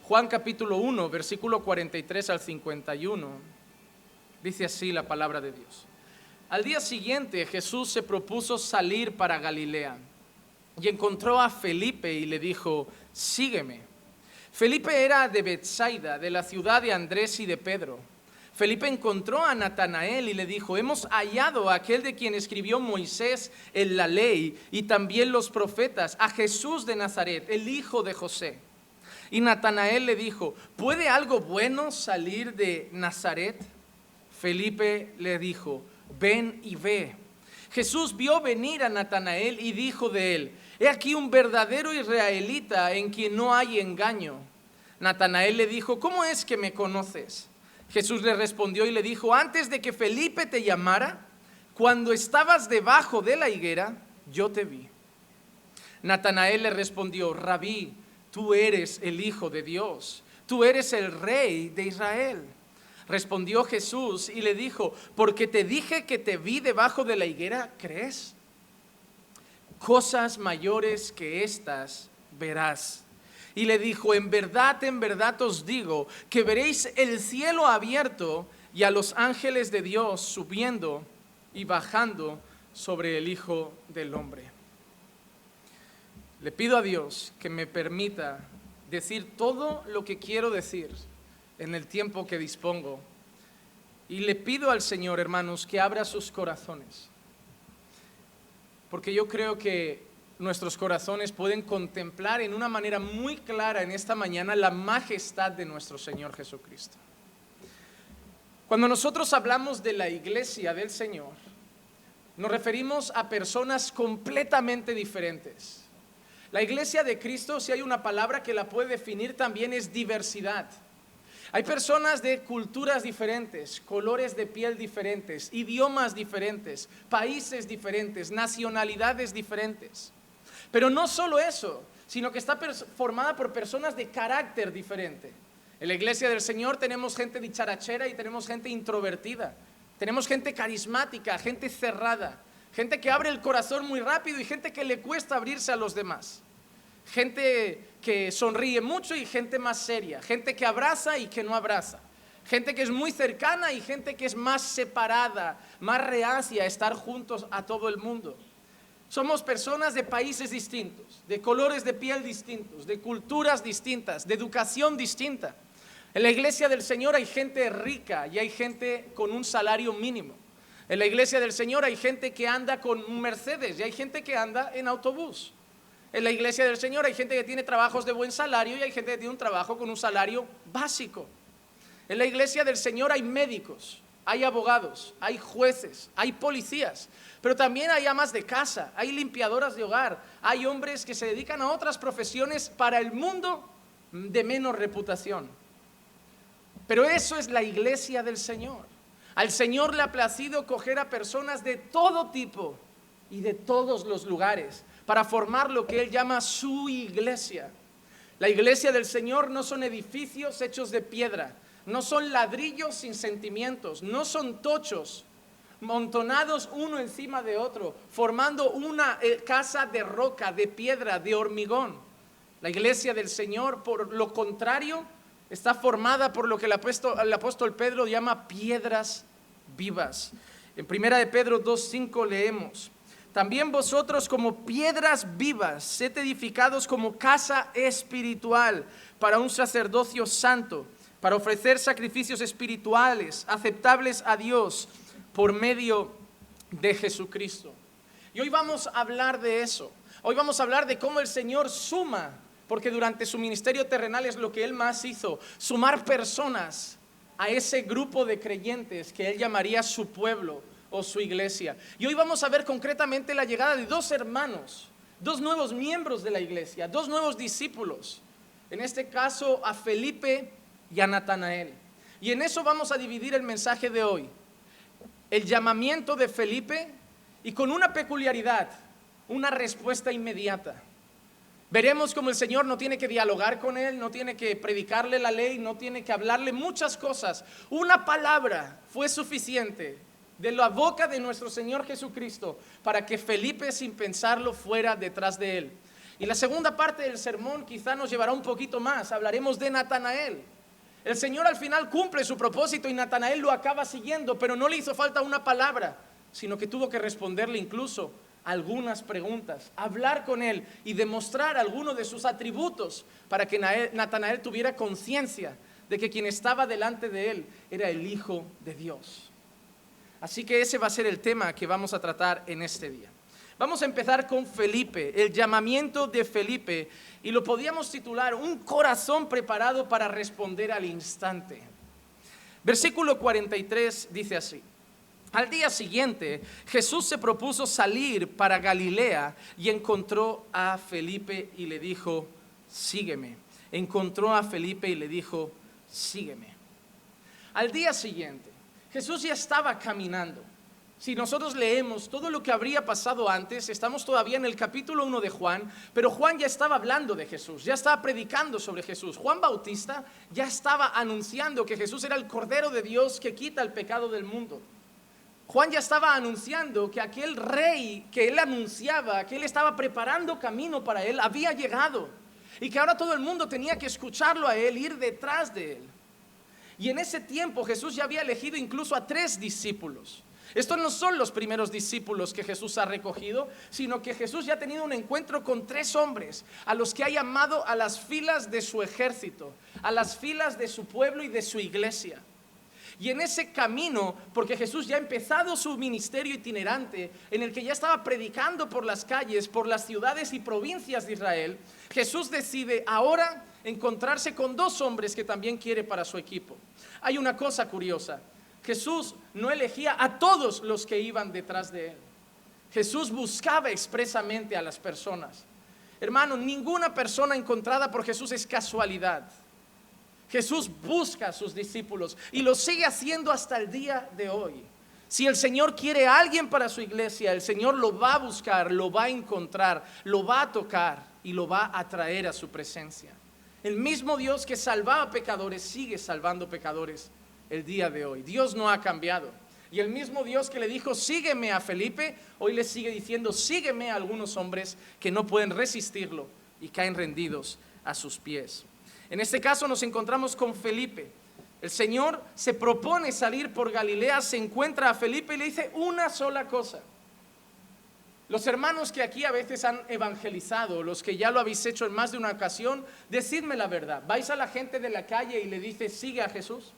Juan capítulo 1, versículo 43 al 51, dice así la palabra de Dios. Al día siguiente Jesús se propuso salir para Galilea y encontró a Felipe y le dijo: sígueme. Felipe era de Betsaida, de la ciudad de Andrés y de Pedro. Felipe encontró a Natanael y le dijo: hemos hallado a aquel de quien escribió Moisés en la ley y también los profetas, a Jesús de Nazaret, el hijo de José. Y Natanael le dijo: ¿puede algo bueno salir de Nazaret? Felipe le dijo: ven y ve. Jesús vio venir a Natanael y dijo de él: he aquí un verdadero israelita en quien no hay engaño. Natanael le dijo: ¿cómo es que me conoces? Jesús le respondió y le dijo: antes de que Felipe te llamara, cuando estabas debajo de la higuera, yo te vi. Natanael le respondió: Rabí, tú eres el Hijo de Dios, tú eres el Rey de Israel. Respondió Jesús y le dijo: porque te dije que te vi debajo de la higuera, ¿crees? Cosas mayores que estas verás. Y le dijo: en verdad os digo, que veréis el cielo abierto y a los ángeles de Dios subiendo y bajando sobre el Hijo del Hombre. Le pido a Dios que me permita decir todo lo que quiero decir en el tiempo que dispongo. Y le pido al Señor, hermanos, que abra sus corazones. Porque yo creo que nuestros corazones pueden contemplar en una manera muy clara en esta mañana la majestad de nuestro Señor Jesucristo. Cuando nosotros hablamos de la iglesia del Señor, nos referimos a personas completamente diferentes. La iglesia de Cristo, si hay una palabra que la puede definir también, es diversidad. Hay personas de culturas diferentes, colores de piel diferentes, idiomas diferentes, países diferentes, nacionalidades diferentes. Pero no solo eso, sino que está formada por personas de carácter diferente. En la iglesia del Señor tenemos gente dicharachera y tenemos gente introvertida. Tenemos gente carismática, gente cerrada, gente que abre el corazón muy rápido y gente que le cuesta abrirse a los demás. Gente que sonríe mucho y gente más seria, gente que abraza y que no abraza, gente que es muy cercana y gente que es más separada, más reacia a estar juntos a todo el mundo. Somos personas de países distintos, de colores de piel distintos, de culturas distintas, de educación distinta. En la iglesia del Señor hay gente rica y hay gente con un salario mínimo. En la iglesia del Señor hay gente que anda con un Mercedes y hay gente que anda en autobús. En la iglesia del Señor hay gente que tiene trabajos de buen salario y hay gente que tiene un trabajo con un salario básico. En la iglesia del Señor hay médicos, hay abogados, hay jueces, hay policías, pero también hay amas de casa, hay limpiadoras de hogar, hay hombres que se dedican a otras profesiones para el mundo de menos reputación. Pero eso es la iglesia del Señor. Al Señor le ha placido coger a personas de todo tipo y de todos los lugares para formar lo que Él llama su iglesia. La iglesia del Señor no son edificios hechos de piedra, no son ladrillos sin sentimientos, no son tochos montonados uno encima de otro, formando una casa de roca, de piedra, de hormigón. La iglesia del Señor, por lo contrario, está formada por lo que el apóstol Pedro llama piedras vivas. En 1 de Pedro 2:5 leemos: también vosotros como piedras vivas, sed edificados como casa espiritual para un sacerdocio santo, para ofrecer sacrificios espirituales aceptables a Dios por medio de Jesucristo. Y hoy vamos a hablar de eso. Hoy vamos a hablar de cómo el Señor suma, porque durante su ministerio terrenal es lo que Él más hizo, sumar personas a ese grupo de creyentes que Él llamaría su pueblo o su iglesia. Y hoy vamos a ver concretamente la llegada de dos hermanos, dos nuevos miembros de la iglesia, dos nuevos discípulos. En este caso a Felipe y a Natanael. Y en eso vamos a dividir el mensaje de hoy. El llamamiento de Felipe y con una peculiaridad, una respuesta inmediata. Veremos cómo el Señor no tiene que dialogar con él, no tiene que predicarle la ley, no tiene que hablarle muchas cosas. Una palabra fue suficiente de la boca de nuestro Señor Jesucristo para que Felipe, sin pensarlo, fuera detrás de él. Y la segunda parte del sermón quizá nos llevará un poquito más. Hablaremos de Natanael. El Señor al final cumple su propósito y Natanael lo acaba siguiendo, pero no le hizo falta una palabra, sino que tuvo que responderle incluso algunas preguntas, hablar con él y demostrar algunos de sus atributos para que Natanael tuviera conciencia de que quien estaba delante de él era el Hijo de Dios. Así que ese va a ser el tema que vamos a tratar en este día. Vamos a empezar con Felipe, el llamamiento de Felipe, y lo podíamos titular Un corazón preparado para responder al instante. Versículo 43 dice así: Al día siguiente, Jesús se propuso salir para Galilea y encontró a Felipe y le dijo, sígueme. Encontró a Felipe y le dijo, sígueme. Al día siguiente, Jesús ya estaba caminando. Si nosotros leemos todo lo que habría pasado antes, estamos todavía en el capítulo 1 de Juan, pero Juan ya estaba hablando de Jesús, ya estaba predicando sobre Jesús. Juan Bautista ya estaba anunciando que Jesús era el Cordero de Dios que quita el pecado del mundo. Juan ya estaba anunciando que aquel rey que él anunciaba, que él estaba preparando camino para él, había llegado. Y que ahora todo el mundo tenía que escucharlo a él, ir detrás de él. Y en ese tiempo Jesús ya había elegido incluso a 3 discípulos. Estos no son los primeros discípulos que Jesús ha recogido, sino que Jesús ya ha tenido un encuentro con 3 hombres, a los que ha llamado a las filas de su ejército, a las filas de su pueblo y de su iglesia. Y en ese camino, porque Jesús ya ha empezado su ministerio itinerante, en el que ya estaba predicando por las calles, por las ciudades y provincias de Israel, Jesús decide ahora encontrarse con 2 hombres que también quiere para su equipo. Hay una cosa curiosa: Jesús no elegía a todos los que iban detrás de él. Jesús buscaba expresamente a las personas. Hermano, ninguna persona encontrada por Jesús es casualidad. Jesús busca a sus discípulos y lo sigue haciendo hasta el día de hoy. Si el Señor quiere a alguien para su iglesia, el Señor lo va a buscar, lo va a encontrar, lo va a tocar y lo va a traer a su presencia. El mismo Dios que salvaba a pecadores sigue salvando pecadores el día de hoy. Dios no ha cambiado. Y el mismo Dios que le dijo sígueme a Felipe, hoy le sigue diciendo sígueme a algunos hombres que no pueden resistirlo y caen rendidos a sus pies. En este caso nos encontramos con Felipe. El Señor se propone salir por Galilea, se encuentra a Felipe y le dice una sola cosa. Los hermanos que aquí a veces han evangelizado, los que ya lo habéis hecho en más de una ocasión, decidme la verdad. ¿Vais a la gente de la calle y le dices sigue a Jesús?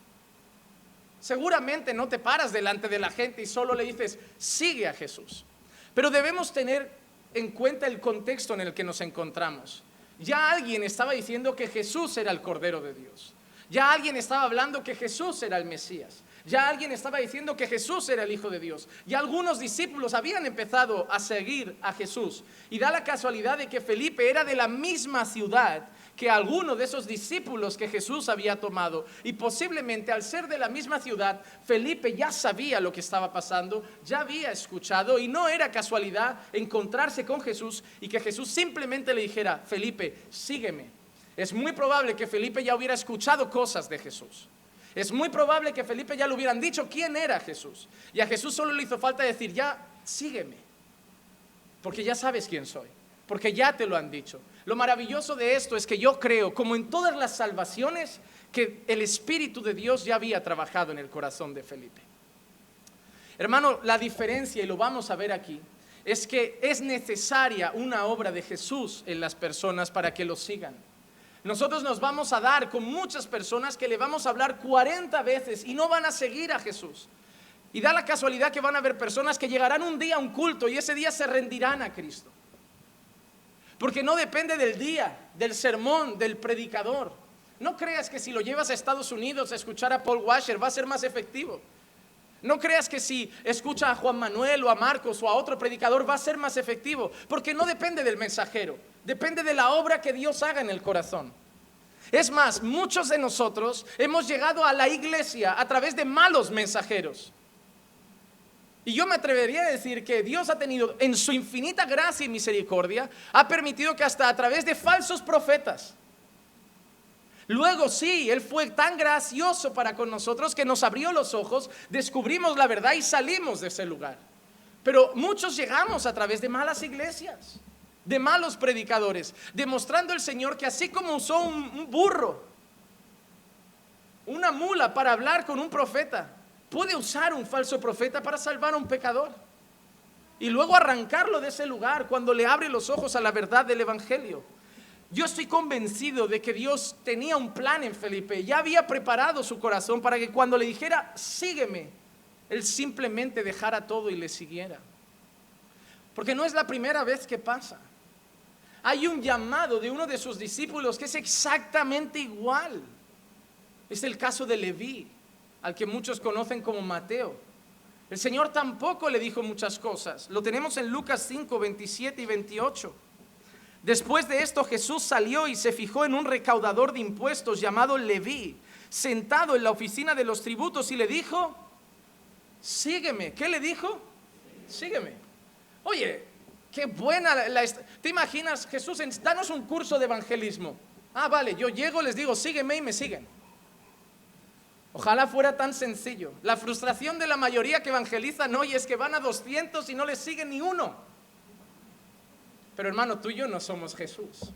Seguramente no te paras delante de la gente y solo le dices sigue a Jesús. Pero debemos tener en cuenta el contexto en el que nos encontramos. Ya alguien estaba diciendo que Jesús era el Cordero de Dios. Ya alguien estaba hablando que Jesús era el Mesías. Ya alguien estaba diciendo que Jesús era el Hijo de Dios. Ya algunos discípulos habían empezado a seguir a Jesús. Y da la casualidad de que Felipe era de la misma ciudad que alguno de esos discípulos que Jesús había tomado. Y posiblemente al ser de la misma ciudad, Felipe ya sabía lo que estaba pasando, ya había escuchado, y no era casualidad encontrarse con Jesús y que Jesús simplemente le dijera, Felipe, sígueme. Es muy probable que Felipe ya hubiera escuchado cosas de Jesús. Es muy probable que Felipe ya le hubieran dicho quién era Jesús. Y a Jesús solo le hizo falta decir, ya, sígueme. Porque ya sabes quién soy. Porque ya te lo han dicho. Lo maravilloso de esto es que yo creo, como en todas las salvaciones, que el Espíritu de Dios ya había trabajado en el corazón de Felipe. Hermano, la diferencia, y lo vamos a ver aquí, es que es necesaria una obra de Jesús en las personas para que lo sigan. Nosotros nos vamos a dar con muchas personas que le vamos a hablar 40 veces y no van a seguir a Jesús. Y da la casualidad que van a haber personas que llegarán un día a un culto y ese día se rendirán a Cristo. Porque no depende del día, del sermón, del predicador. No creas que si lo llevas a Estados Unidos a escuchar a Paul Washer va a ser más efectivo. No creas que si escucha a Juan Manuel o a Marcos o a otro predicador va a ser más efectivo. Porque no depende del mensajero, depende de la obra que Dios haga en el corazón. Es más, muchos de nosotros hemos llegado a la iglesia a través de malos mensajeros. Y yo me atrevería a decir que Dios ha tenido, en su infinita gracia y misericordia, ha permitido que hasta a través de falsos profetas. Luego sí, Él fue tan gracioso para con nosotros que nos abrió los ojos, descubrimos la verdad y salimos de ese lugar. Pero muchos llegamos a través de malas iglesias, de malos predicadores, demostrando el Señor que así como usó un burro, una mula para hablar con un profeta, puede usar un falso profeta para salvar a un pecador y luego arrancarlo de ese lugar cuando le abre los ojos a la verdad del Evangelio. Yo estoy convencido de que Dios tenía un plan en Felipe, ya había preparado su corazón para que cuando le dijera sígueme, él simplemente dejara todo y le siguiera. Porque no es la primera vez que pasa. Hay un llamado de uno de sus discípulos que es exactamente igual. Es el caso de Leví, al que muchos conocen como Mateo. El Señor tampoco le dijo muchas cosas. Lo tenemos en Lucas 5, 27 y 28. Después de esto Jesús salió y se fijó en un recaudador de impuestos llamado Leví, sentado en la oficina de los tributos, y le dijo: sígueme. ¿Qué le dijo? Sígueme. Oye, qué buena ¿te imaginas, Jesús, danos un curso de evangelismo? Ah, vale, yo llego, les digo sígueme y me siguen. Ojalá fuera tan sencillo. La frustración de la mayoría que evangelizan hoy es que van a 200 y no les sigue ni uno. Pero hermano, tú y yo no somos Jesús.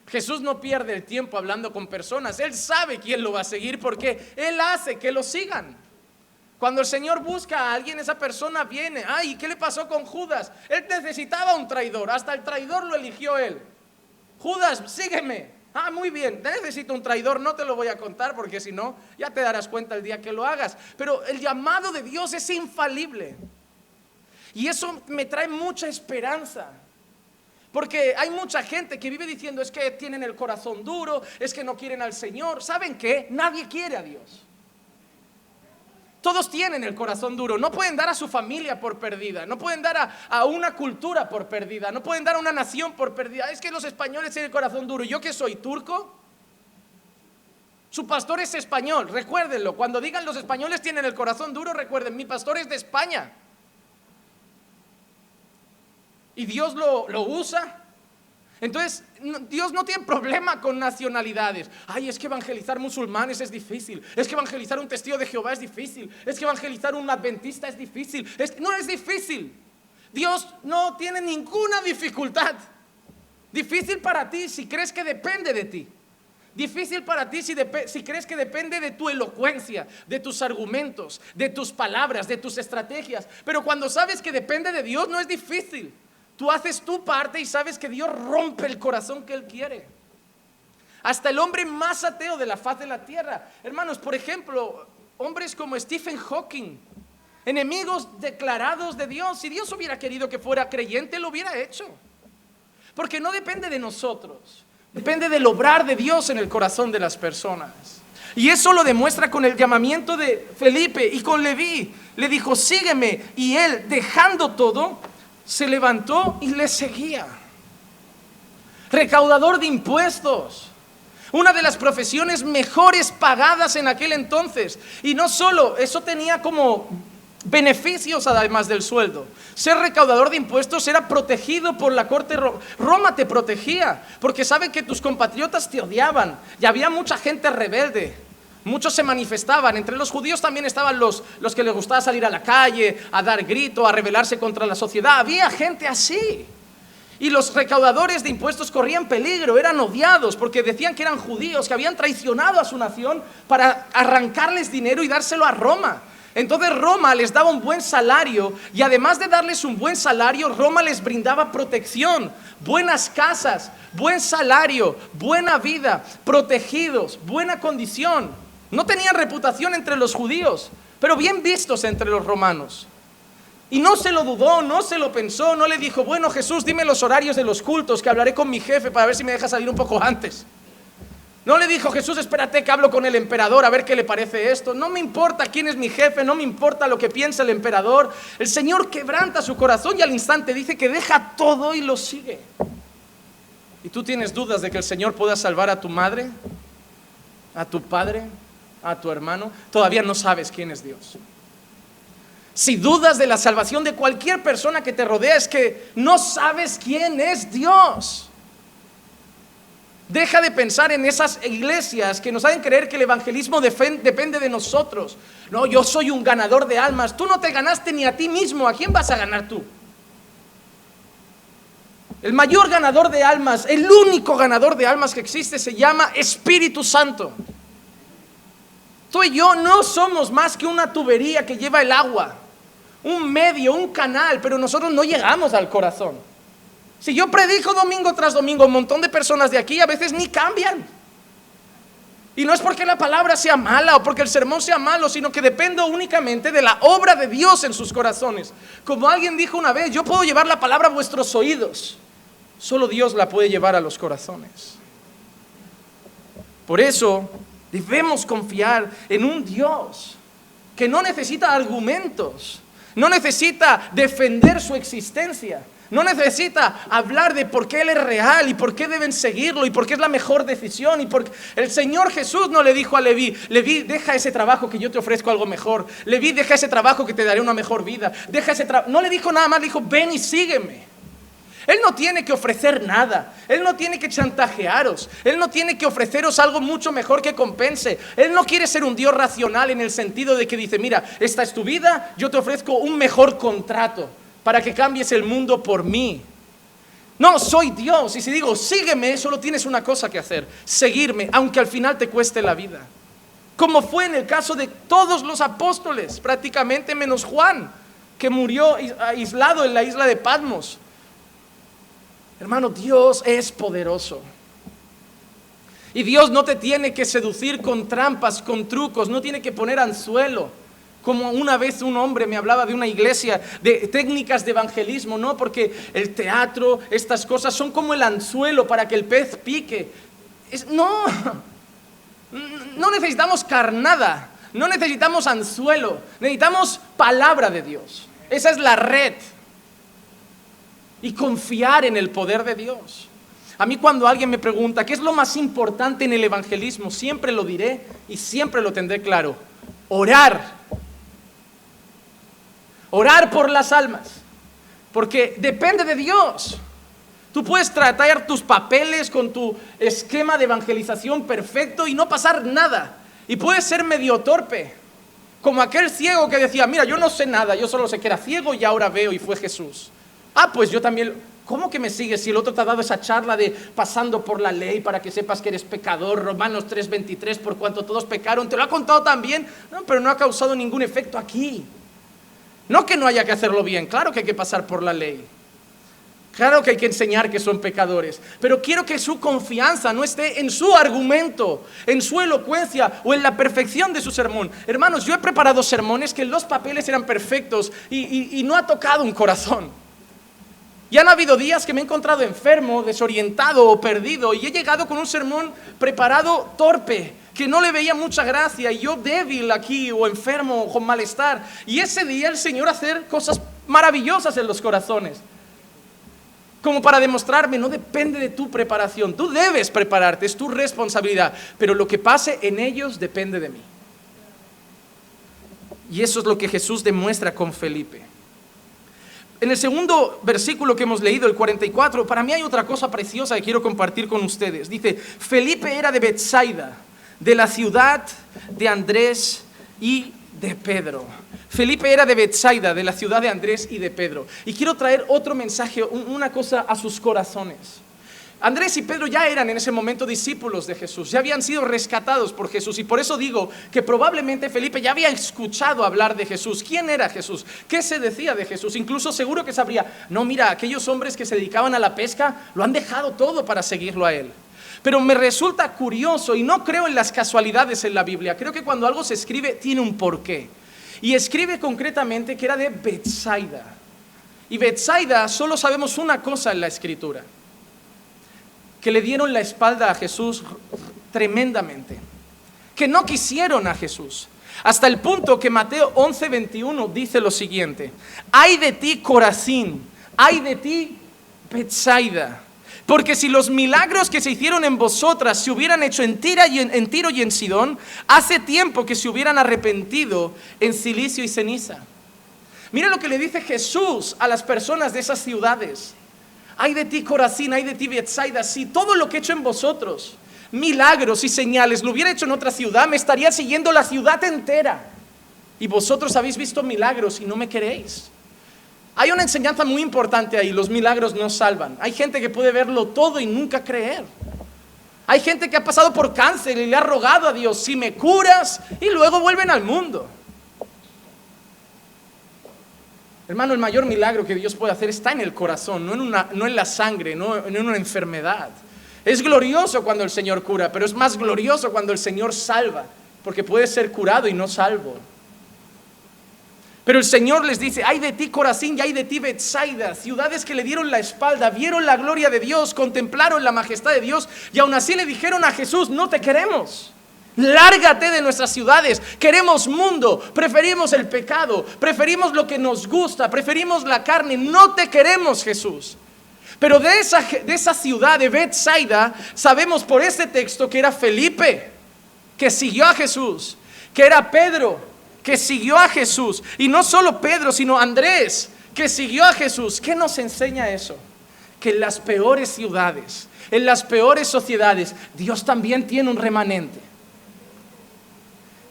Jesús no pierde el tiempo hablando con personas. Él sabe quién lo va a seguir porque Él hace que lo sigan. Cuando el Señor busca a alguien, esa persona viene. Ay, ¿qué le pasó con Judas? Él necesitaba un traidor, hasta el traidor lo eligió Él. Judas, sígueme. Ah, muy bien, necesito un traidor, no te lo voy a contar porque si no, ya te darás cuenta el día que lo hagas. Pero el llamado de Dios es infalible. Y eso me trae mucha esperanza. Porque hay mucha gente que vive diciendo es que tienen el corazón duro, es que no quieren al Señor. ¿Saben qué? Nadie quiere a Dios. Todos tienen el corazón duro, no pueden dar a su familia por perdida, no pueden dar a una cultura por perdida, no pueden dar a una nación por perdida. Es que los españoles tienen el corazón duro. ¿Yo que soy turco? Su pastor es español, recuérdenlo. Cuando digan los españoles tienen el corazón duro, recuerden, mi pastor es de España. Y Dios lo usa. Entonces, Dios no tiene problema con nacionalidades. Ay, es que evangelizar musulmanes es difícil. Es que evangelizar un testigo de Jehová es difícil. Es que evangelizar un adventista es difícil. No es difícil. Dios no tiene ninguna dificultad. Difícil para ti si crees que depende de ti. Difícil para ti si crees que depende de tu elocuencia, de tus argumentos, de tus palabras, de tus estrategias. Pero cuando sabes que depende de Dios, no es difícil. Tú haces tu parte y sabes que Dios rompe el corazón que Él quiere. Hasta el hombre más ateo de la faz de la tierra. Hermanos, por ejemplo, hombres como Stephen Hawking, enemigos declarados de Dios. Si Dios hubiera querido que fuera creyente, lo hubiera hecho. Porque no depende de nosotros, depende del obrar de Dios en el corazón de las personas. Y eso lo demuestra con el llamamiento de Felipe y con Leví. Le dijo, sígueme. Y él, dejando todo, se levantó y le seguía. Recaudador de impuestos, una de las profesiones mejores pagadas en aquel entonces. Y no solo, eso tenía como beneficios además del sueldo. Ser recaudador de impuestos era protegido por la corte. Roma te protegía, porque saben que tus compatriotas te odiaban. Y había mucha gente rebelde. Muchos se manifestaban. Entre los judíos también estaban los que les gustaba salir a la calle, a dar grito, a rebelarse contra la sociedad. Había gente así. Y los recaudadores de impuestos corrían peligro, eran odiados porque decían que eran judíos, que habían traicionado a su nación para arrancarles dinero y dárselo a Roma. Entonces Roma les daba un buen salario y además de darles un buen salario, Roma les brindaba protección, buenas casas, buen salario, buena vida, protegidos, buena condición. No tenían reputación entre los judíos, pero bien vistos entre los romanos. Y no se lo dudó, no se lo pensó, no le dijo, bueno Jesús, dime los horarios de los cultos, que hablaré con mi jefe para ver si me deja salir un poco antes. No le dijo, Jesús, espérate que hablo con el emperador a ver qué le parece esto. No me importa quién es mi jefe, no me importa lo que piensa el emperador. El Señor quebranta su corazón y al instante dice que deja todo y lo sigue. ¿Y tú tienes dudas de que el Señor pueda salvar a tu madre, a tu padre, a tu hermano? Todavía no sabes quién es Dios. Si dudas de la salvación de cualquier persona que te rodea, es que no sabes quién es Dios. Deja de pensar en esas iglesias que nos hacen creer que el evangelismo depende de nosotros. No, yo soy un ganador de almas. Tú no te ganaste ni a ti mismo. ¿A quién vas a ganar tú? El mayor ganador de almas, el único ganador de almas que existe se llama Espíritu Santo. Tú y yo no somos más que una tubería que lleva el agua, un medio, un canal, pero nosotros no llegamos al corazón. Si yo predico domingo tras domingo, un montón de personas de aquí a veces ni cambian. Y no es porque la palabra sea mala o porque el sermón sea malo, sino que depende únicamente de la obra de Dios en sus corazones. Como alguien dijo una vez, yo puedo llevar la palabra a vuestros oídos, solo Dios la puede llevar a los corazones. Por eso debemos confiar en un Dios que no necesita argumentos, no necesita defender su existencia, no necesita hablar de por qué Él es real y por qué deben seguirlo y por qué es la mejor decisión. Y porque el Señor Jesús no le dijo a Leví, Leví, deja ese trabajo que yo te ofrezco algo mejor. Leví, deja ese trabajo que te daré una mejor vida. No le dijo nada más, le dijo, ven y sígueme. Él no tiene que ofrecer nada, Él no tiene que chantajearos, Él no tiene que ofreceros algo mucho mejor que compense. Él no quiere ser un Dios racional en el sentido de que dice, mira, esta es tu vida, yo te ofrezco un mejor contrato para que cambies el mundo por mí. No, soy Dios, y si digo, sígueme, solo tienes una cosa que hacer, seguirme, aunque al final te cueste la vida. Como fue en el caso de todos los apóstoles, prácticamente menos Juan, que murió aislado en la isla de Patmos. Hermano, Dios es poderoso. Y Dios no te tiene que seducir con trampas, con trucos, no tiene que poner anzuelo. Como una vez un hombre me hablaba de una iglesia, de técnicas de evangelismo, no, porque el teatro, estas cosas son como el anzuelo para que el pez pique. No necesitamos carnada, no necesitamos anzuelo, necesitamos palabra de Dios. Esa es la red. Y confiar en el poder de Dios. A mí cuando alguien me pregunta ¿qué es lo más importante en el evangelismo? Siempre lo diré y siempre lo tendré claro. Orar. Orar por las almas. Porque depende de Dios. Tú puedes tratar tus papeles con tu esquema de evangelización perfecto y no pasar nada. Y puedes ser medio torpe. Como aquel ciego que decía, mira, yo no sé nada, yo solo sé que era ciego y ahora veo y fue Jesús. Ah, pues yo también. ¿Cómo que me sigues si el otro te ha dado esa charla de pasando por la ley para que sepas que eres pecador? Romanos 3:23, por cuanto todos pecaron. ¿Te lo ha contado también? No, pero no ha causado ningún efecto aquí. No que no haya que hacerlo bien, claro que hay que pasar por la ley. Claro que hay que enseñar que son pecadores, pero quiero que su confianza no esté en su argumento, en su elocuencia o en la perfección de su sermón. Hermanos, yo he preparado sermones que los papeles eran perfectos y no ha tocado un corazón. Y han habido días que me he encontrado enfermo, desorientado o perdido y he llegado con un sermón preparado torpe, que no le veía mucha gracia y yo débil aquí o enfermo o con malestar. Y ese día el Señor hacer cosas maravillosas en los corazones. Como para demostrarme, no depende de tu preparación, tú debes prepararte, es tu responsabilidad, pero lo que pase en ellos depende de mí. Y eso es lo que Jesús demuestra con Felipe. En el segundo versículo que hemos leído, el 44, para mí hay otra cosa preciosa que quiero compartir con ustedes. Dice, Felipe era de Betsaida, de la ciudad de Andrés y de Pedro. Felipe era de Betsaida, de la ciudad de Andrés y de Pedro. Y quiero traer otro mensaje, una cosa a sus corazones. Andrés y Pedro ya eran en ese momento discípulos de Jesús, ya habían sido rescatados por Jesús y por eso digo que probablemente Felipe ya había escuchado hablar de Jesús. ¿Quién era Jesús? ¿Qué se decía de Jesús? Incluso seguro que sabría, no, mira, aquellos hombres que se dedicaban a la pesca lo han dejado todo para seguirlo a él. Pero me resulta curioso y no creo en las casualidades en la Biblia, creo que cuando algo se escribe tiene un porqué. Y escribe concretamente que era de Betsaida. Y Betsaida solo sabemos una cosa en la Escritura, que le dieron la espalda a Jesús tremendamente, que no quisieron a Jesús, hasta el punto que Mateo 11:21 dice lo siguiente: ay de ti Corazín, ay de ti Betsaida, porque si los milagros que se hicieron en vosotras se hubieran hecho en Tiro y en Sidón, hace tiempo que se hubieran arrepentido en cilicio y ceniza. Mira lo que le dice Jesús a las personas de esas ciudades. Ay de ti Corazín, ay de ti Betsaida, si todo lo que he hecho en vosotros, milagros y señales, lo hubiera hecho en otra ciudad, me estaría siguiendo la ciudad entera. Y vosotros habéis visto milagros y no me queréis. Hay una enseñanza muy importante ahí: los milagros no salvan. Hay gente que puede verlo todo y nunca creer. Hay gente que ha pasado por cáncer y le ha rogado a Dios: si me curas, y luego vuelven al mundo. Hermano, el mayor milagro que Dios puede hacer está en el corazón, no en la sangre, no en una enfermedad. Es glorioso cuando el Señor cura, pero es más glorioso cuando el Señor salva, porque puede ser curado y no salvo. Pero el Señor les dice: ay de ti, Corazín, y ay de ti, Betsaida, ciudades que le dieron la espalda, vieron la gloria de Dios, contemplaron la majestad de Dios, y aún así le dijeron a Jesús: no te queremos. Lárgate de nuestras ciudades, queremos mundo, preferimos el pecado, preferimos lo que nos gusta, preferimos la carne, no te queremos, Jesús. Pero de esa ciudad de Betsaida sabemos por este texto que era Felipe, que siguió a Jesús, que era Pedro, que siguió a Jesús, y no solo Pedro, sino Andrés, que siguió a Jesús. ¿Qué nos enseña eso? Que en las peores ciudades, en las peores sociedades, Dios también tiene un remanente.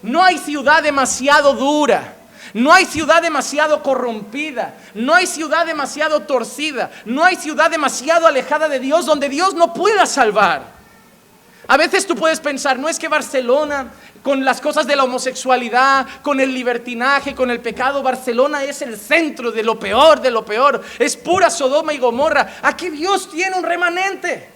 No hay ciudad demasiado dura, no hay ciudad demasiado corrompida, no hay ciudad demasiado torcida, no hay ciudad demasiado alejada de Dios donde Dios no pueda salvar. A veces tú puedes pensar: no es que Barcelona, con las cosas de la homosexualidad, con el libertinaje, con el pecado, Barcelona es el centro de lo peor, es pura Sodoma y Gomorra. Aquí Dios tiene un remanente.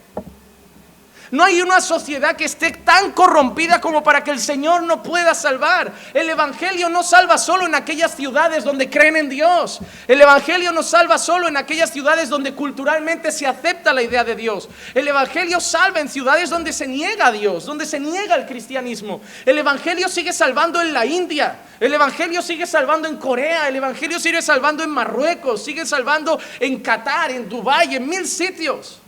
No hay una sociedad que esté tan corrompida como para que el Señor no pueda salvar. El Evangelio no salva solo en aquellas ciudades donde creen en Dios. El Evangelio no salva solo en aquellas ciudades donde culturalmente se acepta la idea de Dios. El Evangelio salva en ciudades donde se niega a Dios, donde se niega el cristianismo. El Evangelio sigue salvando en la India. El Evangelio sigue salvando en Corea. El Evangelio sigue salvando en Marruecos. Sigue salvando en Qatar, en Dubái, en 1000 sitios.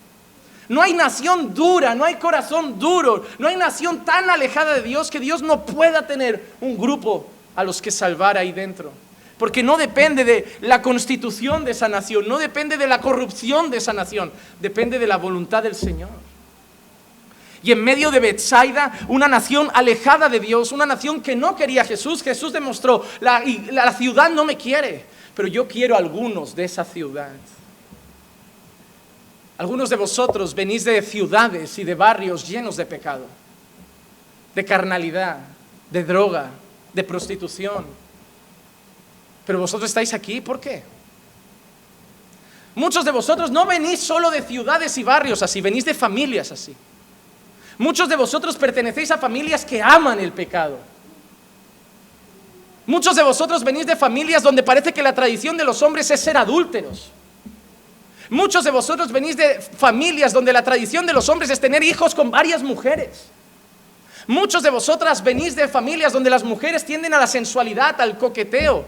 No hay nación dura, no hay corazón duro, no hay nación tan alejada de Dios que Dios no pueda tener un grupo a los que salvar ahí dentro. Porque no depende de la constitución de esa nación, no depende de la corrupción de esa nación, depende de la voluntad del Señor. Y en medio de Betsaida, una nación alejada de Dios, una nación que no quería a Jesús, Jesús demostró: la ciudad no me quiere, pero yo quiero a algunos de esa ciudad. Algunos de vosotros venís de ciudades y de barrios llenos de pecado, de carnalidad, de droga, de prostitución. Pero vosotros estáis aquí, ¿por qué? Muchos de vosotros no venís solo de ciudades y barrios así, venís de familias así. Muchos de vosotros pertenecéis a familias que aman el pecado. Muchos de vosotros venís de familias donde parece que la tradición de los hombres es ser adúlteros. Muchos de vosotros venís de familias donde la tradición de los hombres es tener hijos con varias mujeres. Muchos de vosotras venís de familias donde las mujeres tienden a la sensualidad, al coqueteo.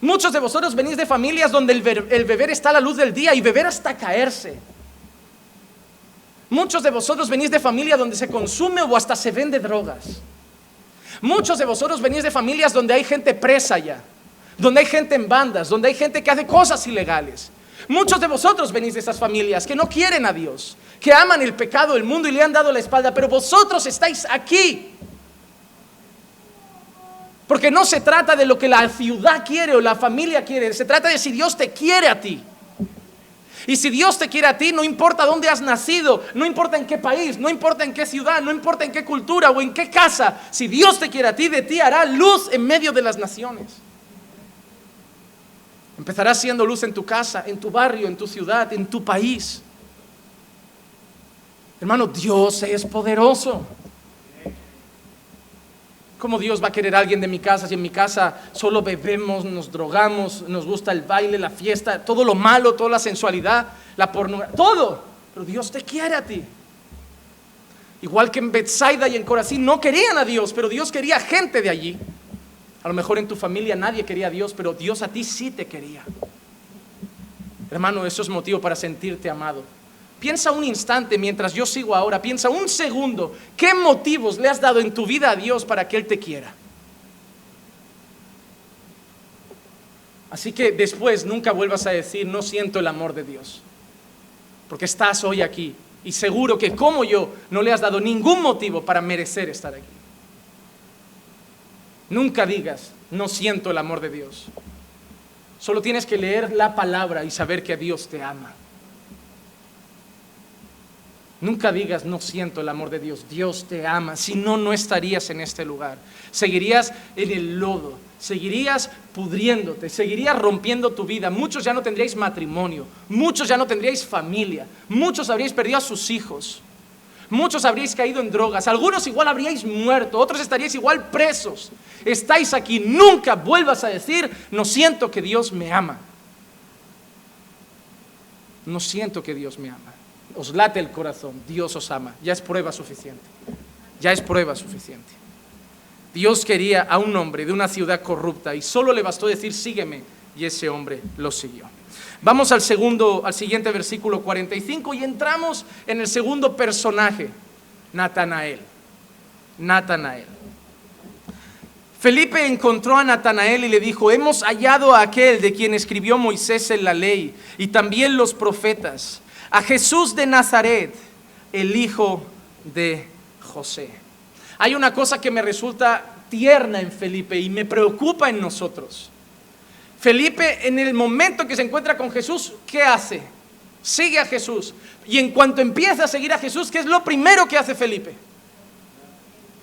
Muchos de vosotros venís de familias donde el beber está a la luz del día y beber hasta caerse. Muchos de vosotros venís de familias donde se consume o hasta se vende drogas. Muchos de vosotros venís de familias donde hay gente presa ya, donde hay gente en bandas, donde hay gente que hace cosas ilegales. Muchos de vosotros venís de esas familias que no quieren a Dios, que aman el pecado, el mundo y le han dado la espalda, pero vosotros estáis aquí. Porque no se trata de lo que la ciudad quiere o la familia quiere, se trata de si Dios te quiere a ti. Y si Dios te quiere a ti, no importa dónde has nacido, no importa en qué país, no importa en qué ciudad, no importa en qué cultura o en qué casa, si Dios te quiere a ti, de ti hará luz en medio de las naciones. Empezarás siendo luz en tu casa, en tu barrio, en tu ciudad, en tu país. Hermano, Dios es poderoso. ¿Cómo Dios va a querer a alguien de mi casa si en mi casa solo bebemos, nos drogamos, nos gusta el baile, la fiesta, todo lo malo, toda la sensualidad, la pornografía, todo? Pero Dios te quiere a ti. Igual que en Betsaida y en Corazín no querían a Dios, pero Dios quería gente de allí. A lo mejor en tu familia nadie quería a Dios, pero Dios a ti sí te quería. Hermano, eso es motivo para sentirte amado. Piensa un instante mientras yo sigo ahora, piensa un segundo, ¿qué motivos le has dado en tu vida a Dios para que Él te quiera? Así que después nunca vuelvas a decir: no siento el amor de Dios, porque estás hoy aquí y seguro que como yo no le has dado ningún motivo para merecer estar aquí. Nunca digas: no siento el amor de Dios. Solo tienes que leer la palabra y saber que Dios te ama. Nunca digas, no siento el amor de Dios. Dios te ama. Si no, no estarías en este lugar. Seguirías en el lodo. Seguirías pudriéndote. Seguirías rompiendo tu vida. Muchos ya no tendríais matrimonio. Muchos ya no tendríais familia. Muchos habríais perdido a sus hijos. Muchos habríais caído en drogas. Algunos igual habríais muerto. Otros estaríais igual presos. Estáis aquí. Nunca vuelvas a decir, no siento que Dios me ama. No siento que Dios me ama. Os late el corazón, Dios os ama. Ya es prueba suficiente. Ya es prueba suficiente. Dios quería a un hombre de una ciudad corrupta y solo le bastó decir, sígueme, y ese hombre lo siguió. Vamos al siguiente versículo 45 y entramos en el segundo personaje, Natanael. Natanael. Felipe encontró a Natanael y le dijo, hemos hallado a aquel de quien escribió Moisés en la ley y también los profetas, a Jesús de Nazaret, el hijo de José. Hay una cosa que me resulta tierna en Felipe y me preocupa en nosotros. Felipe, en el momento que se encuentra con Jesús, ¿qué hace? Sigue a Jesús. Y en cuanto empieza a seguir a Jesús, ¿qué es lo primero que hace Felipe?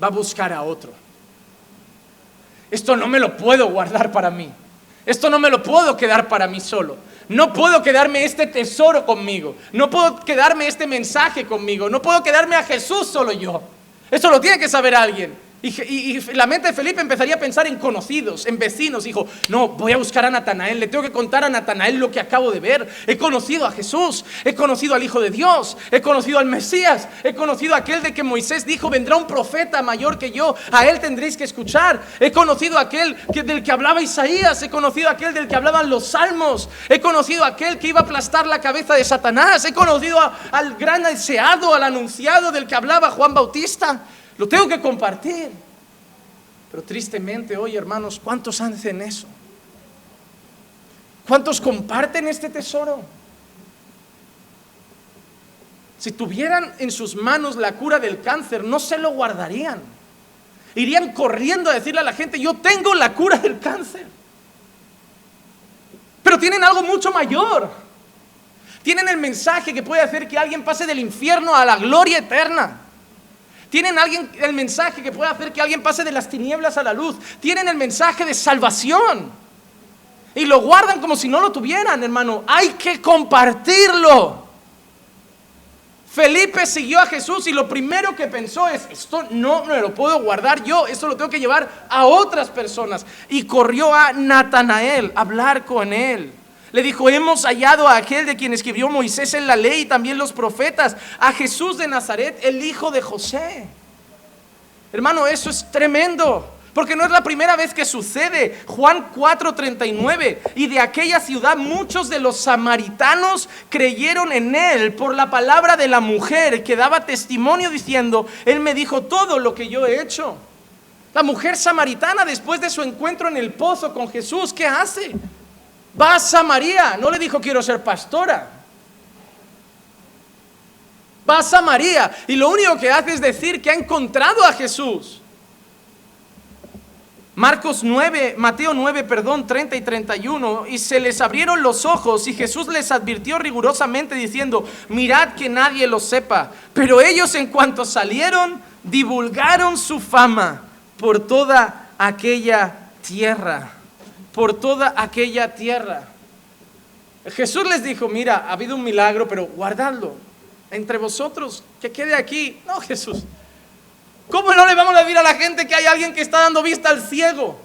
Va a buscar a otro. Esto no me lo puedo guardar para mí. Esto no me lo puedo quedar para mí solo. No puedo quedarme este tesoro conmigo. No puedo quedarme este mensaje conmigo. No puedo quedarme a Jesús solo yo. Eso lo tiene que saber alguien. Y la mente de Felipe empezaría a pensar en conocidos, en vecinos. Dijo, no, voy a buscar a Natanael. Le tengo que contar a Natanael lo que acabo de ver. He conocido a Jesús. He conocido al Hijo de Dios. He conocido al Mesías. He conocido a aquel de que Moisés dijo, vendrá un profeta mayor que yo. A él tendréis que escuchar. He conocido a aquel del que hablaba Isaías. He conocido a aquel del que hablaban los salmos. He conocido a aquel que iba a aplastar la cabeza de Satanás. He conocido al gran deseado, al anunciado del que hablaba Juan Bautista. Lo tengo que compartir. Pero tristemente hoy, hermanos, ¿cuántos hacen eso? ¿Cuántos comparten este tesoro? Si tuvieran en sus manos la cura del cáncer, no se lo guardarían. Irían corriendo a decirle a la gente, yo tengo la cura del cáncer. Pero tienen algo mucho mayor. Tienen el mensaje que puede hacer que alguien pase del infierno a la gloria eterna. Tienen el mensaje que puede hacer que alguien pase de las tinieblas a la luz. Tienen el mensaje de salvación. Y lo guardan como si no lo tuvieran, hermano. Hay que compartirlo. Felipe siguió a Jesús y lo primero que pensó es, esto no me lo puedo guardar yo, esto lo tengo que llevar a otras personas. Y corrió a Natanael a hablar con él. Le dijo, hemos hallado a aquel de quien escribió Moisés en la ley y también los profetas, a Jesús de Nazaret, el hijo de José. Hermano, eso es tremendo, porque no es la primera vez que sucede. Juan 4:39, y de aquella ciudad muchos de los samaritanos creyeron en él por la palabra de la mujer que daba testimonio diciendo, él me dijo todo lo que yo he hecho. La mujer samaritana, después de su encuentro en el pozo con Jesús, ¿qué hace? Va a Samaria, no le dijo quiero ser pastora. Va a Samaria y lo único que hace es decir que ha encontrado a Jesús. Mateo 9, 30 y 31, y se les abrieron los ojos y Jesús les advirtió rigurosamente diciendo, mirad que nadie lo sepa. Pero ellos en cuanto salieron, divulgaron su fama por toda aquella tierra. Por toda aquella tierra. Jesús les dijo, mira, ha habido un milagro, pero guardadlo entre vosotros, que quede aquí. No, Jesús, ¿cómo no le vamos a decir a la gente que hay alguien que está dando vista al ciego?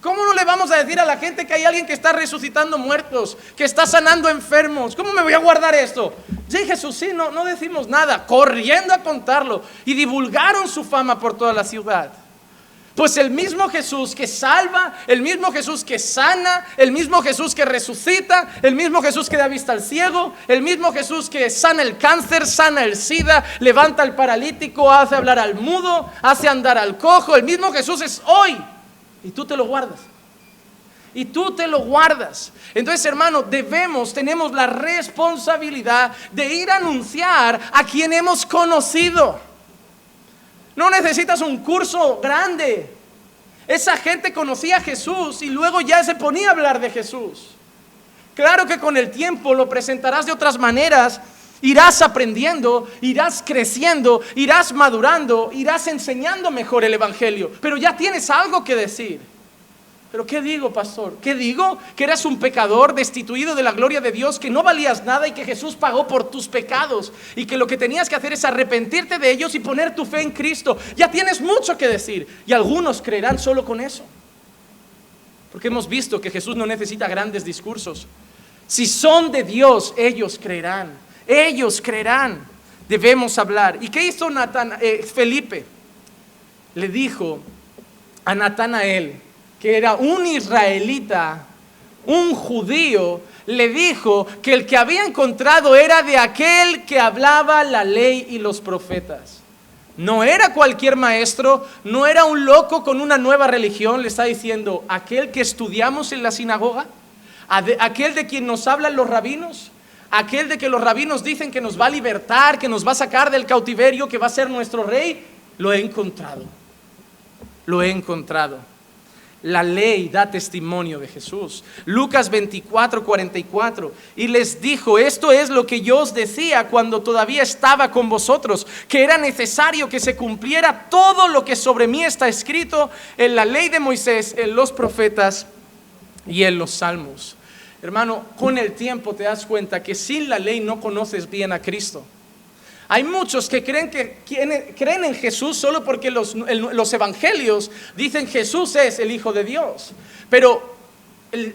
¿Cómo no le vamos a decir a la gente que hay alguien que está resucitando muertos, que está sanando enfermos? ¿Cómo me voy a guardar esto? Sí, Jesús, sí, no decimos nada, corriendo a contarlo. Y divulgaron su fama por toda la ciudad. Pues el mismo Jesús que salva, el mismo Jesús que sana, el mismo Jesús que resucita, el mismo Jesús que da vista al ciego, el mismo Jesús que sana el cáncer, sana el SIDA, levanta al paralítico, hace hablar al mudo, hace andar al cojo, el mismo Jesús es hoy. Y tú te lo guardas. Y tú te lo guardas. Entonces, hermano, tenemos la responsabilidad de ir a anunciar a quien hemos conocido. No necesitas un curso grande. Esa gente conocía a Jesús y luego ya se ponía a hablar de Jesús. Claro que con el tiempo lo presentarás de otras maneras. Irás aprendiendo, irás creciendo, irás madurando, irás enseñando mejor el evangelio. Pero ya tienes algo que decir. ¿Pero qué digo, pastor? ¿Qué digo? Que eras un pecador destituido de la gloria de Dios, que no valías nada y que Jesús pagó por tus pecados y que lo que tenías que hacer es arrepentirte de ellos y poner tu fe en Cristo. Ya tienes mucho que decir y algunos creerán solo con eso. Porque hemos visto que Jesús no necesita grandes discursos. Si son de Dios, ellos creerán. Ellos creerán. Debemos hablar. ¿Y qué hizo Felipe? Le dijo a Natanael, que era un israelita, un judío, le dijo que el que había encontrado era de aquel que hablaba la ley y los profetas. No era cualquier maestro, no era un loco con una nueva religión. Le está diciendo, aquel que estudiamos en la sinagoga, aquel de quien nos hablan los rabinos, aquel de que los rabinos dicen que nos va a libertar, que nos va a sacar del cautiverio, que va a ser nuestro rey. Lo he encontrado. Lo he encontrado. La ley da testimonio de Jesús. Lucas 24:44. Y les dijo, esto es lo que yo os decía cuando todavía estaba con vosotros, que era necesario que se cumpliera todo lo que sobre mí está escrito en la ley de Moisés, en los profetas y en los salmos. Hermano, con el tiempo te das cuenta que sin la ley no conoces bien a Cristo. Hay muchos que creen en Jesús solo porque los evangelios dicen Jesús es el Hijo de Dios. Pero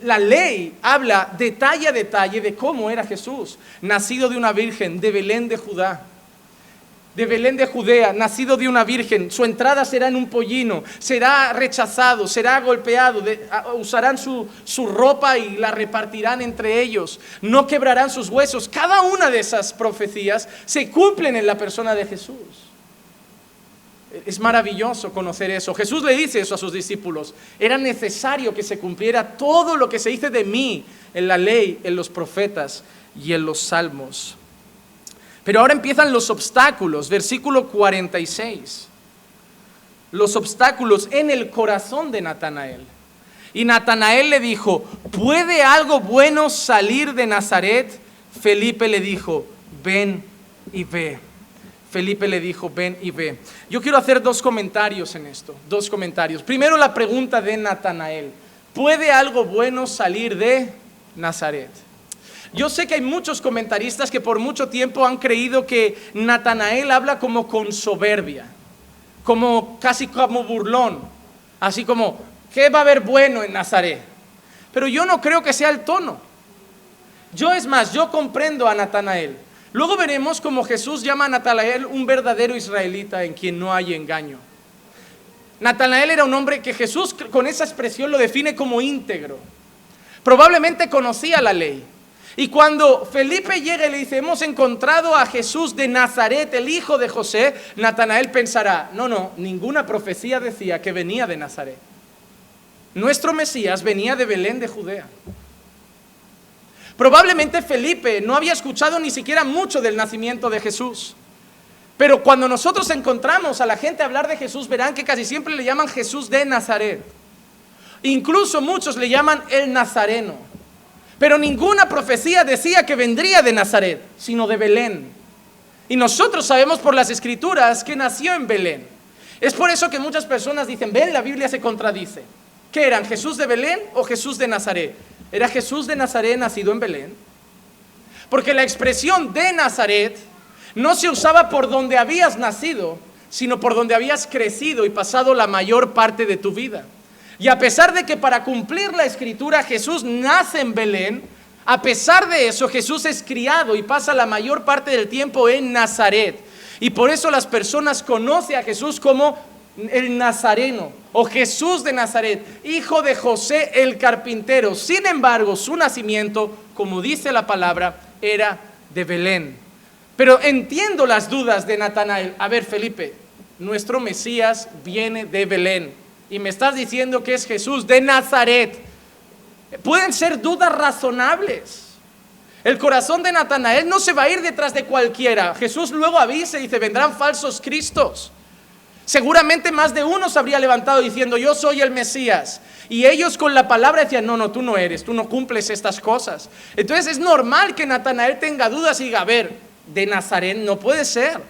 la ley habla detalle a detalle de cómo era Jesús. Nacido de una virgen de Belén de Judá. De Belén de Judea, nacido de una virgen. Su entrada será en un pollino. Será rechazado, será golpeado. Usarán su ropa y la repartirán entre ellos. No quebrarán sus huesos. Cada una de esas profecías se cumplen en la persona de Jesús. Es maravilloso conocer eso. Jesús le dice eso a sus discípulos. Era necesario que se cumpliera todo lo que se dice de mí en la ley, en los profetas y en los salmos. Pero ahora empiezan los obstáculos, versículo 46. Los obstáculos en el corazón de Natanael. Y Natanael le dijo, ¿puede algo bueno salir de Nazaret? Felipe le dijo, ven y ve. Felipe le dijo, ven y ve. Yo quiero hacer dos comentarios en esto, dos comentarios. Primero la pregunta de Natanael, ¿puede algo bueno salir de Nazaret? Yo sé que hay muchos comentaristas que por mucho tiempo han creído que Natanael habla como con soberbia, casi como burlón, así como, ¿qué va a haber bueno en Nazaret? Pero yo no creo que sea el tono. Yo comprendo a Natanael. Luego veremos cómo Jesús llama a Natanael un verdadero israelita en quien no hay engaño. Natanael era un hombre que Jesús con esa expresión lo define como íntegro. Probablemente conocía la ley. Y cuando Felipe llega y le dice, hemos encontrado a Jesús de Nazaret, el hijo de José, Natanael pensará, no, ninguna profecía decía que venía de Nazaret. Nuestro Mesías venía de Belén de Judea. Probablemente Felipe no había escuchado ni siquiera mucho del nacimiento de Jesús. Pero cuando nosotros encontramos a la gente hablar de Jesús, verán que casi siempre le llaman Jesús de Nazaret. Incluso muchos le llaman el Nazareno. Pero ninguna profecía decía que vendría de Nazaret, sino de Belén. Y nosotros sabemos por las Escrituras que nació en Belén. Es por eso que muchas personas dicen, ven, la Biblia se contradice. ¿Qué eran, Jesús de Belén o Jesús de Nazaret? ¿Era Jesús de Nazaret nacido en Belén? Porque la expresión de Nazaret no se usaba por donde habías nacido, sino por donde habías crecido y pasado la mayor parte de tu vida. Y a pesar de que para cumplir la Escritura Jesús nace en Belén, a pesar de eso Jesús es criado y pasa la mayor parte del tiempo en Nazaret. Y por eso las personas conocen a Jesús como el Nazareno o Jesús de Nazaret, hijo de José el carpintero. Sin embargo, su nacimiento, como dice la palabra, era de Belén. Pero entiendo las dudas de Natanael. A ver, Felipe, nuestro Mesías viene de Belén. Y me estás diciendo que es Jesús de Nazaret. Pueden ser dudas razonables. El corazón de Natanael no se va a ir detrás de cualquiera. Jesús luego avisa y dice, vendrán falsos cristos. Seguramente más de uno se habría levantado diciendo, yo soy el Mesías. Y ellos con la palabra decían, no, tú no eres, tú no cumples estas cosas. Entonces es normal que Natanael tenga dudas y diga, a ver, de Nazaret no puede ser.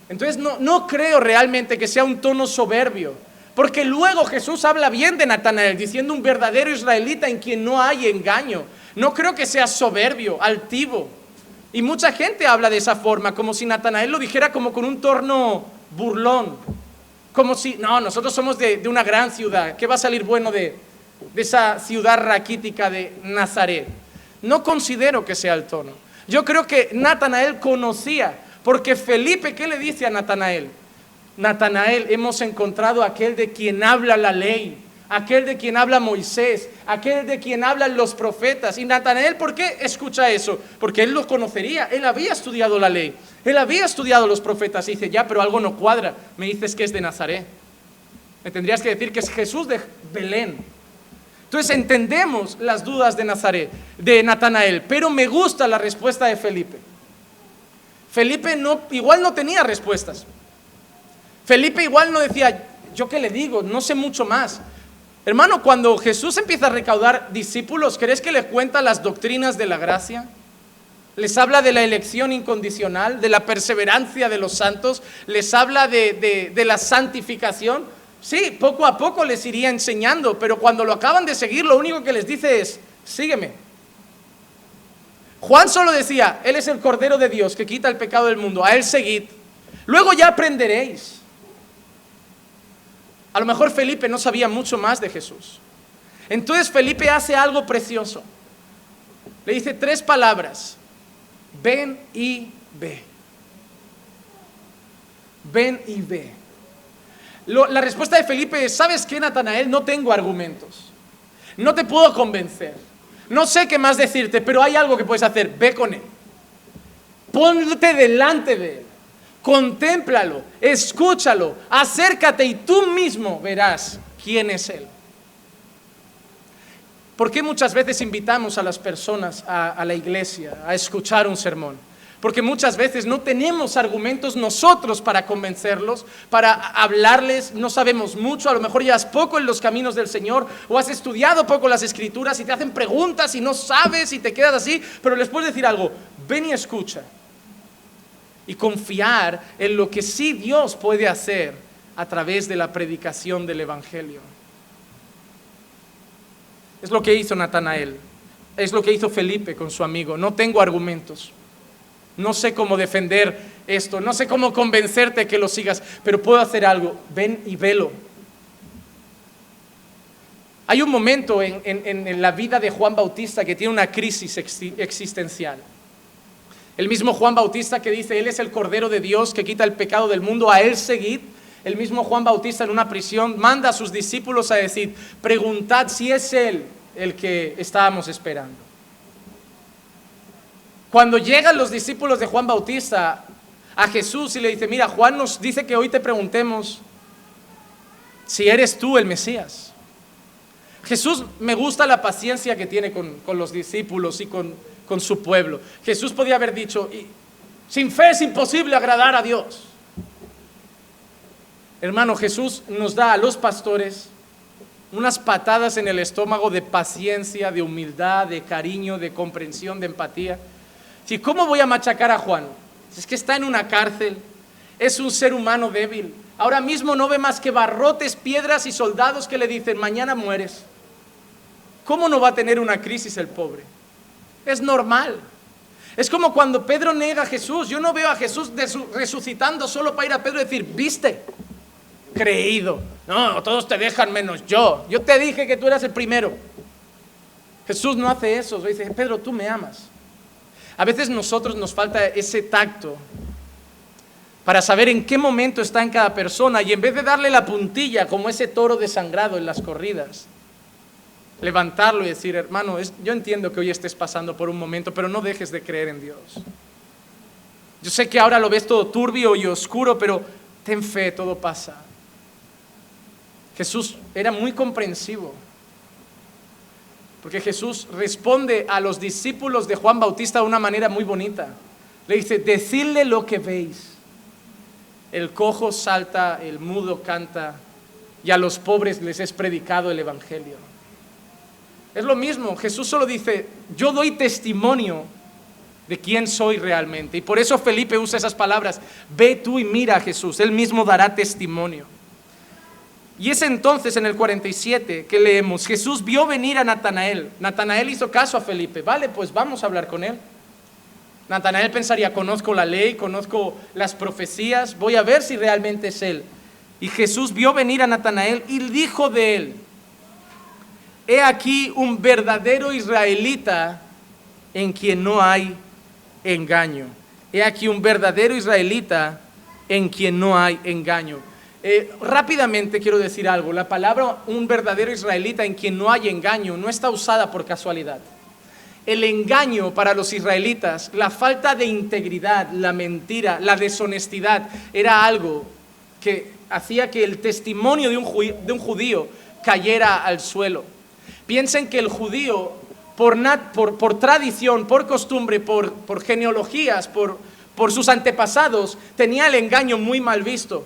Entonces no creo realmente que sea un tono soberbio, porque luego Jesús habla bien de Natanael, diciendo un verdadero israelita en quien no hay engaño. No creo que sea soberbio, altivo. Y mucha gente habla de esa forma, como si Natanael lo dijera como con un tono burlón. Como si, no, nosotros somos de una gran ciudad. ¿Qué va a salir bueno de esa ciudad raquítica de Nazaret? No considero que sea el tono. Yo creo que Natanael conocía, porque Felipe, ¿qué le dice a Natanael? Natanael, hemos encontrado a aquel de quien habla la ley, aquel de quien habla Moisés, aquel de quien hablan los profetas. Y Natanael, ¿por qué escucha eso? Porque él lo conocería, él había estudiado la ley, él había estudiado los profetas. Y dice, ya, pero algo no cuadra, me dices que es de Nazaret. Me tendrías que decir que es Jesús de Belén. Entonces entendemos las dudas de Natanael, pero me gusta la respuesta de Felipe. Felipe igual no tenía respuestas. Felipe igual no decía, ¿yo qué le digo? No sé mucho más. Hermano, cuando Jesús empieza a recaudar discípulos, ¿crees que les cuenta las doctrinas de la gracia? Les habla de la elección incondicional, de la perseverancia de los santos, les habla de la santificación. Sí, poco a poco les iría enseñando, pero cuando lo acaban de seguir, lo único que les dice es, sígueme. Juan solo decía, Él es el Cordero de Dios que quita el pecado del mundo, a Él seguid. Luego ya aprenderéis. A lo mejor Felipe no sabía mucho más de Jesús. Entonces Felipe hace algo precioso. Le dice 3 palabras. Ven y ve. Ven y ve. La respuesta de Felipe es, ¿sabes qué, Natanael? No tengo argumentos. No te puedo convencer. No sé qué más decirte, pero hay algo que puedes hacer. Ve con Él. Ponte delante de Él. Contémplalo, escúchalo, acércate y tú mismo verás quién es Él. ¿Por qué muchas veces invitamos a las personas a la iglesia a escuchar un sermón? Porque muchas veces no tenemos argumentos nosotros para convencerlos, para hablarles, no sabemos mucho, a lo mejor llevas poco en los caminos del Señor o has estudiado poco las Escrituras y te hacen preguntas y no sabes y te quedas así, pero les puedes decir algo, ven y escucha. Y confiar en lo que sí Dios puede hacer a través de la predicación del Evangelio. Es lo que hizo Natanael, es lo que hizo Felipe con su amigo. No tengo argumentos, no sé cómo defender esto, no sé cómo convencerte que lo sigas, pero puedo hacer algo, ven y velo. Hay un momento en la vida de Juan Bautista que tiene una crisis existencial. El mismo Juan Bautista que dice, Él es el Cordero de Dios que quita el pecado del mundo, a Él seguid. El mismo Juan Bautista en una prisión manda a sus discípulos a decir, preguntad si es Él el que estábamos esperando. Cuando llegan los discípulos de Juan Bautista a Jesús y le dice, mira, Juan nos dice que hoy te preguntemos si eres tú el Mesías. Jesús, me gusta la paciencia que tiene con los discípulos y con su pueblo. Jesús podía haber dicho, sin fe es imposible agradar a Dios. Hermano, Jesús nos da a los pastores unas patadas en el estómago de paciencia, de humildad, de cariño, de comprensión, de empatía. Si, ¿cómo voy a machacar a Juan? Si es que está en una cárcel, es un ser humano débil. Ahora mismo no ve más que barrotes, piedras y soldados que le dicen, mañana mueres. ¿Cómo no va a tener una crisis el pobre? Es normal. Es como cuando Pedro niega a Jesús. Yo no veo a Jesús resucitando solo para ir a Pedro y decir, ¿viste? Creído. No, todos te dejan menos yo. Yo te dije que tú eras el primero. Jesús no hace eso. Dice, Pedro, tú me amas. A veces nosotros nos falta ese tacto para saber en qué momento está en cada persona y en vez de darle la puntilla como ese toro desangrado en las corridas, levantarlo y decir, hermano, yo entiendo que hoy estés pasando por un momento, pero no dejes de creer en Dios. Yo sé que ahora lo ves todo turbio y oscuro, pero ten fe, todo pasa. Jesús era muy comprensivo, porque Jesús responde a los discípulos de Juan Bautista de una manera muy bonita. Le dice, decidle lo que veis. el cojo salta, el mudo canta, y a los pobres les es predicado el evangelio. Es lo mismo, Jesús solo dice, yo doy testimonio de quién soy realmente. Y por eso Felipe usa esas palabras, ve tú y mira a Jesús, él mismo dará testimonio. Y es entonces en el 47 que leemos, Jesús vio venir a Natanael. Natanael hizo caso a Felipe, vale, pues vamos a hablar con él. Natanael pensaría, conozco la ley, conozco las profecías, voy a ver si realmente es él. Y Jesús vio venir a Natanael y dijo de él, he aquí un verdadero israelita en quien no hay engaño. He aquí un verdadero israelita en quien no hay engaño. Rápidamente quiero decir algo, la palabra un verdadero israelita en quien no hay engaño no está usada por casualidad. El engaño para los israelitas, la falta de integridad, la mentira, la deshonestidad, era algo que hacía que el testimonio de un judío cayera al suelo. Piensen que el judío, por tradición, por costumbre, por genealogías, por sus antepasados, tenía el engaño muy mal visto.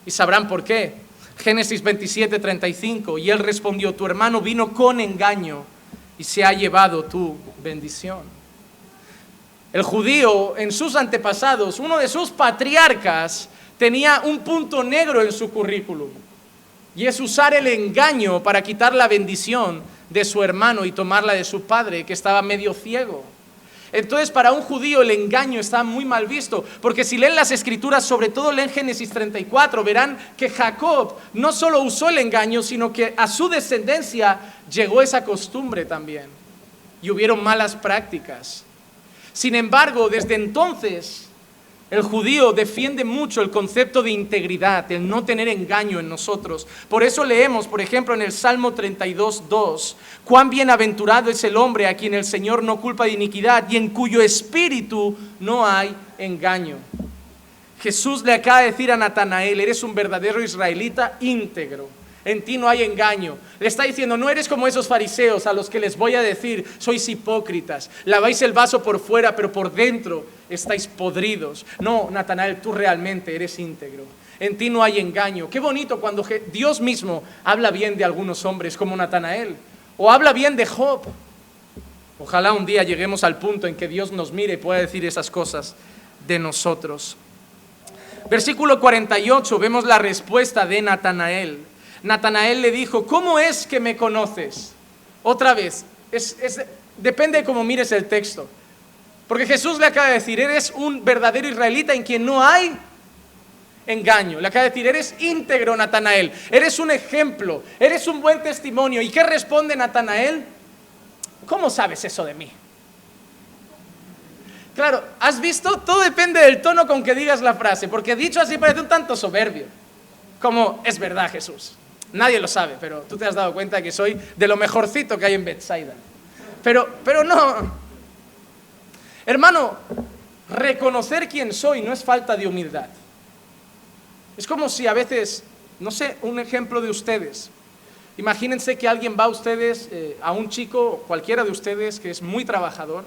Y sabrán por qué. Génesis 27:35, y él respondió, tu hermano vino con engaño y se ha llevado tu bendición. El judío, en sus antepasados, uno de sus patriarcas, tenía un punto negro en su currículum, y es usar el engaño para quitar la bendición de su hermano y tomarla de su padre, que estaba medio ciego. Entonces, para un judío el engaño está muy mal visto, porque si leen las escrituras, sobre todo leen Génesis 34, verán que Jacob no solo usó el engaño, sino que a su descendencia llegó esa costumbre también, y hubieron malas prácticas. Sin embargo, desde entonces, el judío defiende mucho el concepto de integridad, el no tener engaño en nosotros. Por eso leemos, por ejemplo, en el Salmo 32:2, cuán bienaventurado es el hombre a quien el Señor no culpa de iniquidad y en cuyo espíritu no hay engaño. Jesús le acaba de decir a Natanael, eres un verdadero israelita íntegro, en ti no hay engaño. Le está diciendo, no eres como esos fariseos a los que les voy a decir, sois hipócritas, laváis el vaso por fuera, pero por dentro estáis podridos. No, Natanael, tú realmente eres íntegro, en ti no hay engaño. Qué bonito cuando Dios mismo habla bien de algunos hombres como Natanael, o habla bien de Job. Ojalá un día lleguemos al punto en que Dios nos mire y pueda decir esas cosas de nosotros. Versículo 48, vemos la respuesta de Natanael. Natanael le dijo, ¿cómo es que me conoces? Otra vez, depende de cómo mires el texto. Porque Jesús le acaba de decir, eres un verdadero israelita en quien no hay engaño. Le acaba de decir, eres íntegro, Natanael, eres un ejemplo, eres un buen testimonio. ¿Y qué responde Natanael? ¿Cómo sabes eso de mí? Claro, ¿has visto? Todo depende del tono con que digas la frase, porque dicho así parece un tanto soberbio, como es verdad, Jesús. Nadie lo sabe, pero tú te has dado cuenta que soy de lo mejorcito que hay en Bethsaida. Pero no. Hermano, reconocer quién soy no es falta de humildad. Es como si a veces, no sé, un ejemplo de ustedes. Imagínense que alguien va a ustedes, a un chico, cualquiera de ustedes, que es muy trabajador,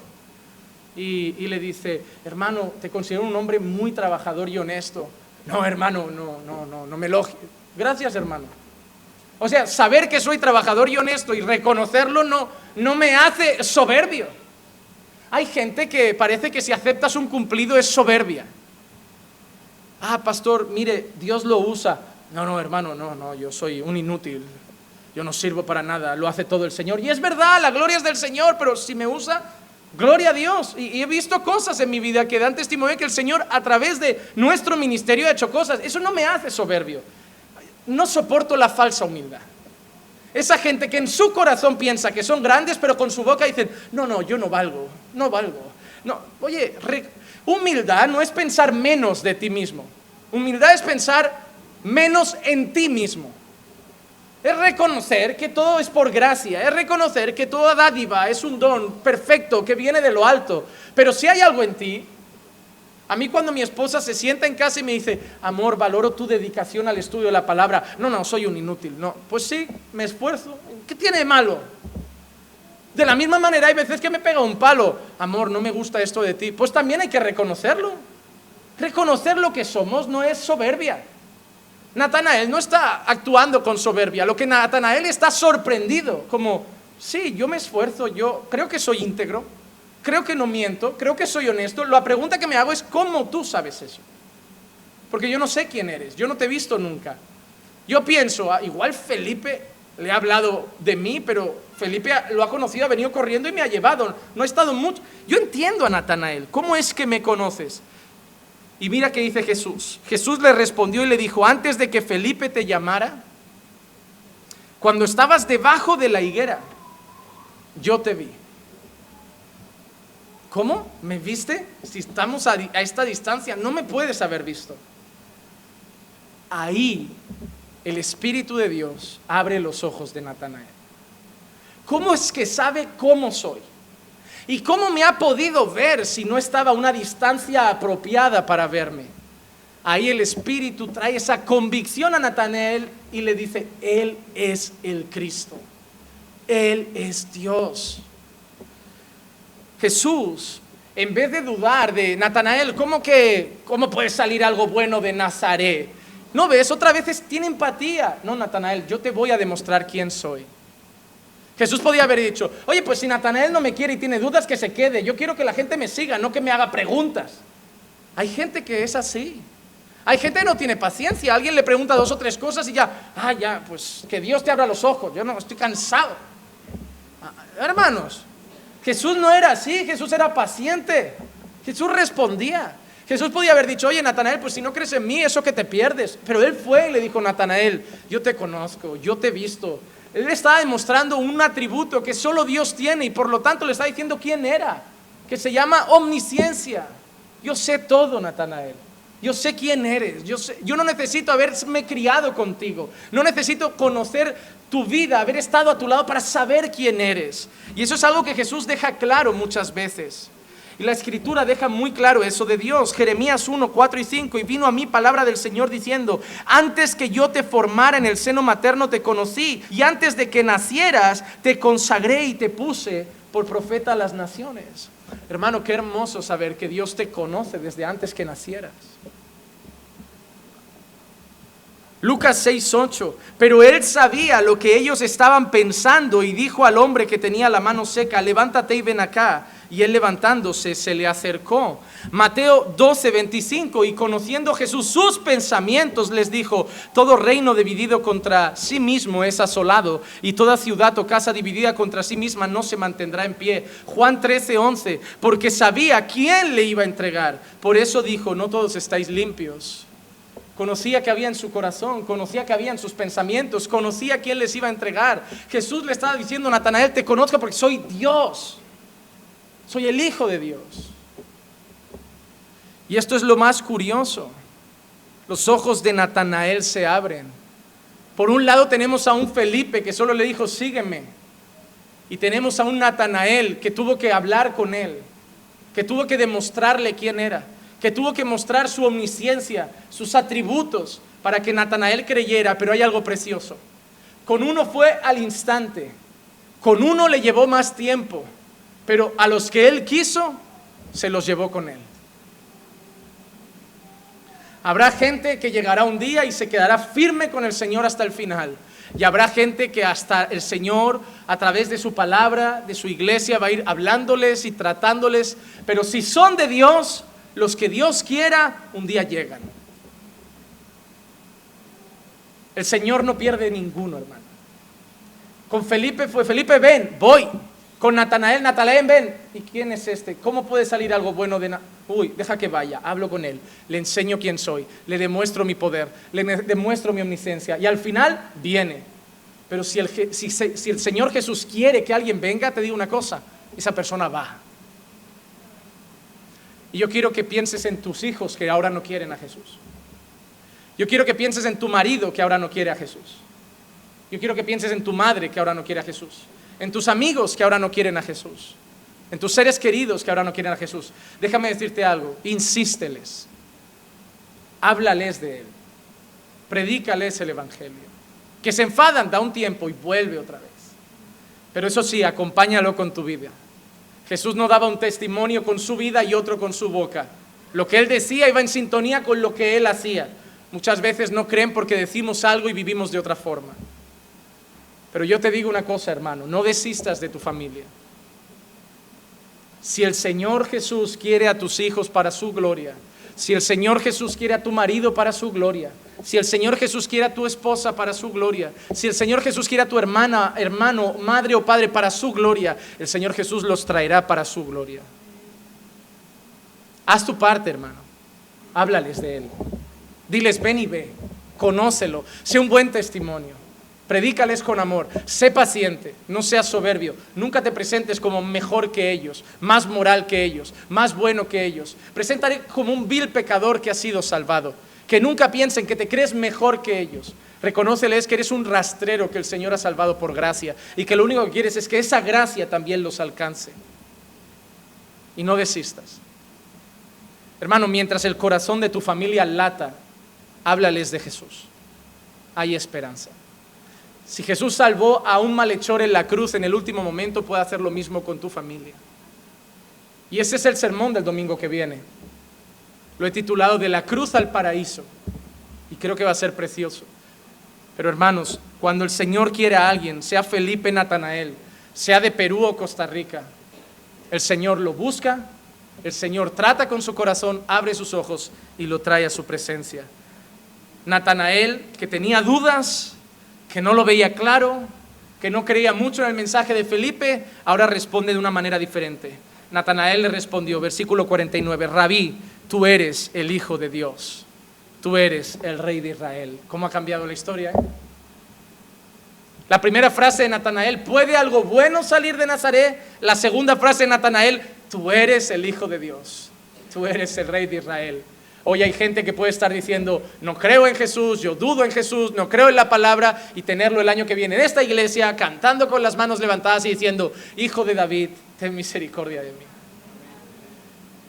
y le dice, hermano, te considero un hombre muy trabajador y honesto. No, hermano, no me elogies. Gracias, hermano. O sea, saber que soy trabajador y honesto y reconocerlo no me hace soberbio. Hay gente que parece que si aceptas un cumplido es soberbia. Ah, pastor, mire, Dios lo usa. No, hermano, no, yo soy un inútil. Yo no sirvo para nada, lo hace todo el Señor. Y es verdad, la gloria es del Señor, pero si me usa, gloria a Dios. Y he visto cosas en mi vida que dan testimonio que el Señor a través de nuestro ministerio ha hecho cosas. Eso no me hace soberbio. No soporto la falsa humildad. Esa gente que en su corazón piensa que son grandes, pero con su boca dicen, no, yo no valgo. No, oye, humildad no es pensar menos de ti mismo. Humildad es pensar menos en ti mismo. Es reconocer que todo es por gracia, es reconocer que toda dádiva es un don perfecto que viene de lo alto. Pero si hay algo en ti, a mí cuando mi esposa se sienta en casa y me dice, amor, valoro tu dedicación al estudio de la palabra. No, soy un inútil. No, pues sí, me esfuerzo. ¿Qué tiene de malo? De la misma manera hay veces que me pega un palo. Amor, no me gusta esto de ti. Pues también hay que reconocerlo. Reconocer lo que somos no es soberbia. Natanael no está actuando con soberbia. Lo que Natanael está sorprendido, como, sí, yo me esfuerzo, yo creo que soy íntegro, creo que no miento, creo que soy honesto. La pregunta que me hago es, ¿cómo tú sabes eso? Porque yo no sé quién eres, yo no te he visto nunca. Yo pienso, igual Felipe le ha hablado de mí, pero Felipe lo ha conocido, ha venido corriendo y me ha llevado. No ha estado mucho. Yo entiendo a Natanael, ¿cómo es que me conoces? Y mira qué dice Jesús. Jesús le respondió y le dijo, antes de que Felipe te llamara, cuando estabas debajo de la higuera, yo te vi. ¿Cómo? ¿Me viste? Si estamos a esta distancia, no me puedes haber visto. Ahí el Espíritu de Dios abre los ojos de Natanael. ¿Cómo es que sabe cómo soy? ¿Y cómo me ha podido ver si no estaba a una distancia apropiada para verme? Ahí el Espíritu trae esa convicción a Natanael y le dice, Él es el Cristo. Él es Dios. Jesús, en vez de dudar de Natanael, ¿cómo puede salir algo bueno de Nazaret? ¿No ves? Otra vez tiene empatía. No, Natanael, yo te voy a demostrar quién soy. Jesús podía haber dicho, oye, pues si Natanael no me quiere y tiene dudas, que se quede. Yo quiero que la gente me siga, no que me haga preguntas. Hay gente que es así. Hay gente que no tiene paciencia. Alguien le pregunta 2 o 3 cosas y ya, pues que Dios te abra los ojos. Yo no, estoy cansado. Hermanos, Jesús no era así. Jesús era paciente. Jesús respondía. Jesús podía haber dicho, oye, Natanael, pues si no crees en mí, eso que te pierdes. Pero él fue y le dijo, Natanael, yo te conozco, yo te he visto. Él estaba demostrando un atributo que solo Dios tiene y por lo tanto le está diciendo quién era, que se llama omnisciencia. Yo sé todo, Natanael. Yo sé quién eres. Yo no necesito haberme criado contigo. No necesito conocer tu vida, haber estado a tu lado para saber quién eres. Y eso es algo que Jesús deja claro muchas veces. Y la Escritura deja muy claro eso de Dios. Jeremías 1, 4 y 5. Y vino a mí palabra del Señor diciendo, antes que yo te formara en el seno materno te conocí, y antes de que nacieras te consagré y te puse por profeta a las naciones. Hermano, qué hermoso saber que Dios te conoce desde antes que nacieras. Lucas 6, 8. Pero él sabía lo que ellos estaban pensando y dijo al hombre que tenía la mano seca, levántate y ven acá. Y él levantándose se le acercó. Mateo 12, 25. Y conociendo Jesús sus pensamientos les dijo, todo reino dividido contra sí mismo es asolado, y toda ciudad o casa dividida contra sí misma no se mantendrá en pie. Juan 13, 11. Porque sabía quién le iba a entregar. Por eso dijo, no todos estáis limpios. Conocía que había en su corazón, conocía que había en sus pensamientos, conocía quién les iba a entregar. Jesús le estaba diciendo, Natanael, te conozco porque soy Dios. Soy el Hijo de Dios. Y esto es lo más curioso. Los ojos de Natanael se abren. Por un lado tenemos a un Felipe que solo le dijo, sígueme. Y tenemos a un Natanael que tuvo que hablar con él, que tuvo que demostrarle quién era, que tuvo que mostrar su omnisciencia, sus atributos, para que Natanael creyera. Pero hay algo precioso. Con uno fue al instante, con uno le llevó más tiempo, pero a los que él quiso, se los llevó con él. Habrá gente que llegará un día y se quedará firme con el Señor hasta el final. Y habrá gente que hasta el Señor, a través de su palabra, de su iglesia, va a ir hablándoles y tratándoles. Pero si son de Dios, los que Dios quiera, un día llegan. El Señor no pierde ninguno, hermano. Con Felipe fue, Felipe, ven, voy. Con Natanael, Natanael, ven. ¿Y quién es este? ¿Cómo puede salir algo bueno de Uy, deja que vaya, hablo con él, le enseño quién soy, le demuestro mi poder, le demuestro mi omnisciencia. Y al final viene. Pero si el Señor Jesús quiere que alguien venga, te digo una cosa, esa persona va. Y yo quiero que pienses en tus hijos que ahora no quieren a Jesús. Yo quiero que pienses en tu marido que ahora no quiere a Jesús. Yo quiero que pienses en tu madre que ahora no quiere a Jesús. En tus amigos que ahora no quieren a Jesús. En tus seres queridos que ahora no quieren a Jesús. Déjame decirte algo, insísteles. Háblales de Él. Predícales el Evangelio. Que se enfadan, da un tiempo y vuelve otra vez. Pero eso sí, acompáñalo con tu vida. Jesús no daba un testimonio con su vida y otro con su boca. Lo que Él decía iba en sintonía con lo que Él hacía. Muchas veces no creen porque decimos algo y vivimos de otra forma. Pero yo te digo una cosa, hermano, no desistas de tu familia. Si el Señor Jesús quiere a tus hijos para su gloria, si el Señor Jesús quiere a tu marido para su gloria, si el Señor Jesús quiere a tu esposa para su gloria, si el Señor Jesús quiere a tu hermana, hermano, madre o padre para su gloria, el Señor Jesús los traerá para su gloria. Haz tu parte, hermano. Háblales de Él. Diles, ven y ve, conócelo, sé un buen testimonio. Predícales con amor, sé paciente, no seas soberbio, nunca te presentes como mejor que ellos, más moral que ellos, más bueno que ellos. Preséntate como un vil pecador que ha sido salvado, que nunca piensen que te crees mejor que ellos. Reconóceles que eres un rastrero que el Señor ha salvado por gracia y que lo único que quieres es que esa gracia también los alcance. Y no desistas. Hermano, mientras el corazón de tu familia lata, háblales de Jesús. Hay esperanza. Si Jesús salvó a un malhechor en la cruz en el último momento, puede hacer lo mismo con tu familia. Y ese es el sermón del domingo que viene. Lo he titulado De la cruz al paraíso. Y creo que va a ser precioso. Pero hermanos, cuando el Señor quiere a alguien, sea Felipe Natanael, sea de Perú o Costa Rica, el Señor lo busca, el Señor trata con su corazón, abre sus ojos y lo trae a su presencia. Natanael, que tenía dudas, que no lo veía claro, que no creía mucho en el mensaje de Felipe, ahora responde de una manera diferente. Natanael le respondió, versículo 49, Rabí, tú eres el Hijo de Dios, tú eres el Rey de Israel. ¿Cómo ha cambiado la historia? La primera frase de Natanael, ¿puede algo bueno salir de Nazaret? La segunda frase de Natanael, tú eres el Hijo de Dios, tú eres el Rey de Israel. Hoy hay gente que puede estar diciendo, no creo en Jesús, yo dudo en Jesús, no creo en la palabra, y tenerlo el año que viene en esta iglesia, cantando con las manos levantadas y diciendo, Hijo de David, ten misericordia de mí.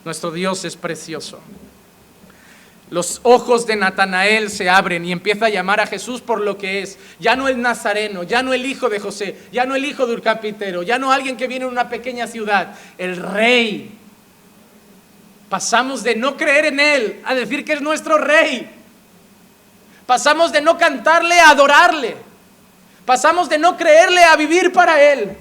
Nuestro Dios es precioso. Los ojos de Natanael se abren y empieza a llamar a Jesús por lo que es. Ya no el nazareno, ya no el hijo de José, ya no el hijo de un carpintero, ya no alguien que viene de una pequeña ciudad, el Rey. Pasamos de no creer en Él a decir que es nuestro Rey. Pasamos de no cantarle a adorarle. Pasamos de no creerle a vivir para Él.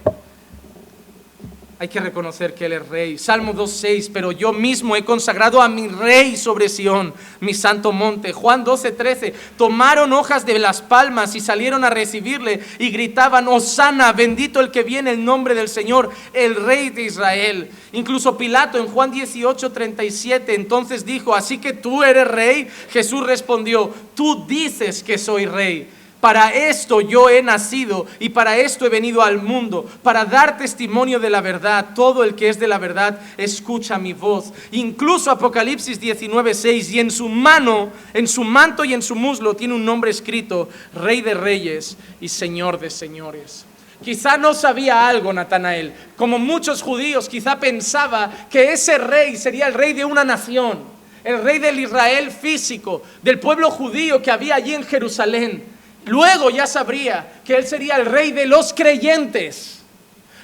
Hay que reconocer que Él es Rey. Salmo 2:6, pero yo mismo he consagrado a mi Rey sobre Sión, mi santo monte. Juan 12:13, tomaron hojas de las palmas y salieron a recibirle y gritaban, Hosana, bendito el que viene en nombre del Señor, el Rey de Israel. Incluso Pilato en Juan 18:37, entonces dijo, ¿así que tú eres Rey? Jesús respondió, tú dices que soy Rey. Para esto yo he nacido y para esto he venido al mundo, para dar testimonio de la verdad. Todo el que es de la verdad escucha mi voz. Incluso Apocalipsis 19:6, y en su mano, en su manto y en su muslo tiene un nombre escrito, Rey de Reyes y Señor de Señores. Quizá no sabía algo Natanael, como muchos judíos, quizá pensaba que ese rey sería el rey de una nación, el rey del Israel físico, del pueblo judío que había allí en Jerusalén. Luego ya sabría que Él sería el rey de los creyentes,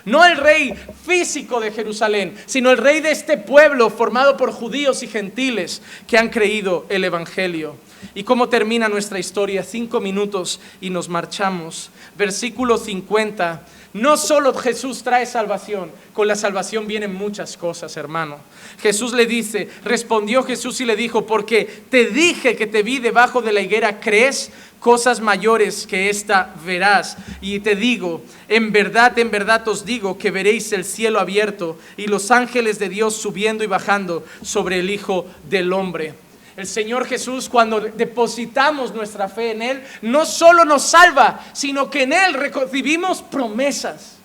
no el rey físico de Jerusalén, sino el rey de este pueblo formado por judíos y gentiles que han creído el Evangelio. ¿Y cómo termina nuestra historia? 5 minutos y nos marchamos. Versículo 50. No solo Jesús trae salvación, con la salvación vienen muchas cosas, hermano. Jesús le dice, respondió Jesús y le dijo, porque te dije que te vi debajo de la higuera, ¿crees? Cosas mayores que esta verás. Y te digo, en verdad os digo que veréis el cielo abierto y los ángeles de Dios subiendo y bajando sobre el Hijo del Hombre. El Señor Jesús, cuando depositamos nuestra fe en Él, no solo nos salva, sino que en Él recibimos promesas.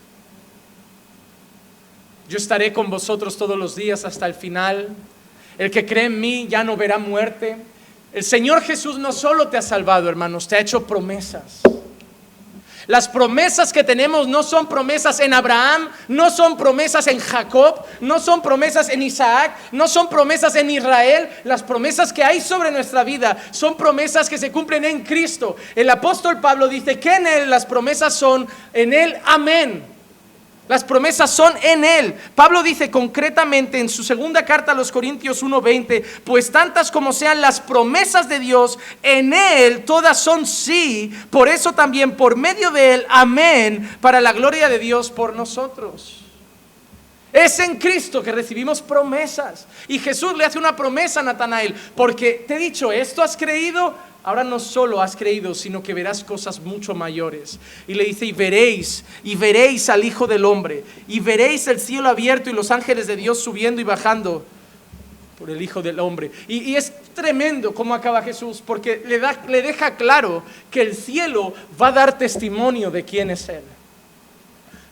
Yo estaré con vosotros todos los días hasta el final. El que cree en mí ya no verá muerte. El Señor Jesús no solo te ha salvado, hermanos, te ha hecho promesas. Las promesas que tenemos no son promesas en Abraham, no son promesas en Jacob, no son promesas en Isaac, no son promesas en Israel. Las promesas que hay sobre nuestra vida son promesas que se cumplen en Cristo. El apóstol Pablo dice que en Él las promesas son, en Él, amén. Las promesas son en Él. Pablo dice concretamente en su segunda carta a los Corintios 1:20, pues tantas como sean las promesas de Dios, en Él todas son sí, por eso también por medio de Él, amén, para la gloria de Dios por nosotros. Es en Cristo que recibimos promesas. Y Jesús le hace una promesa a Natanael, porque te he dicho esto, has creído. Ahora no solo has creído, sino que verás cosas mucho mayores. Y le dice, y veréis al Hijo del Hombre, y veréis el cielo abierto y los ángeles de Dios subiendo y bajando por el Hijo del Hombre. Y es tremendo cómo acaba Jesús, porque le deja claro que el cielo va a dar testimonio de quién es Él.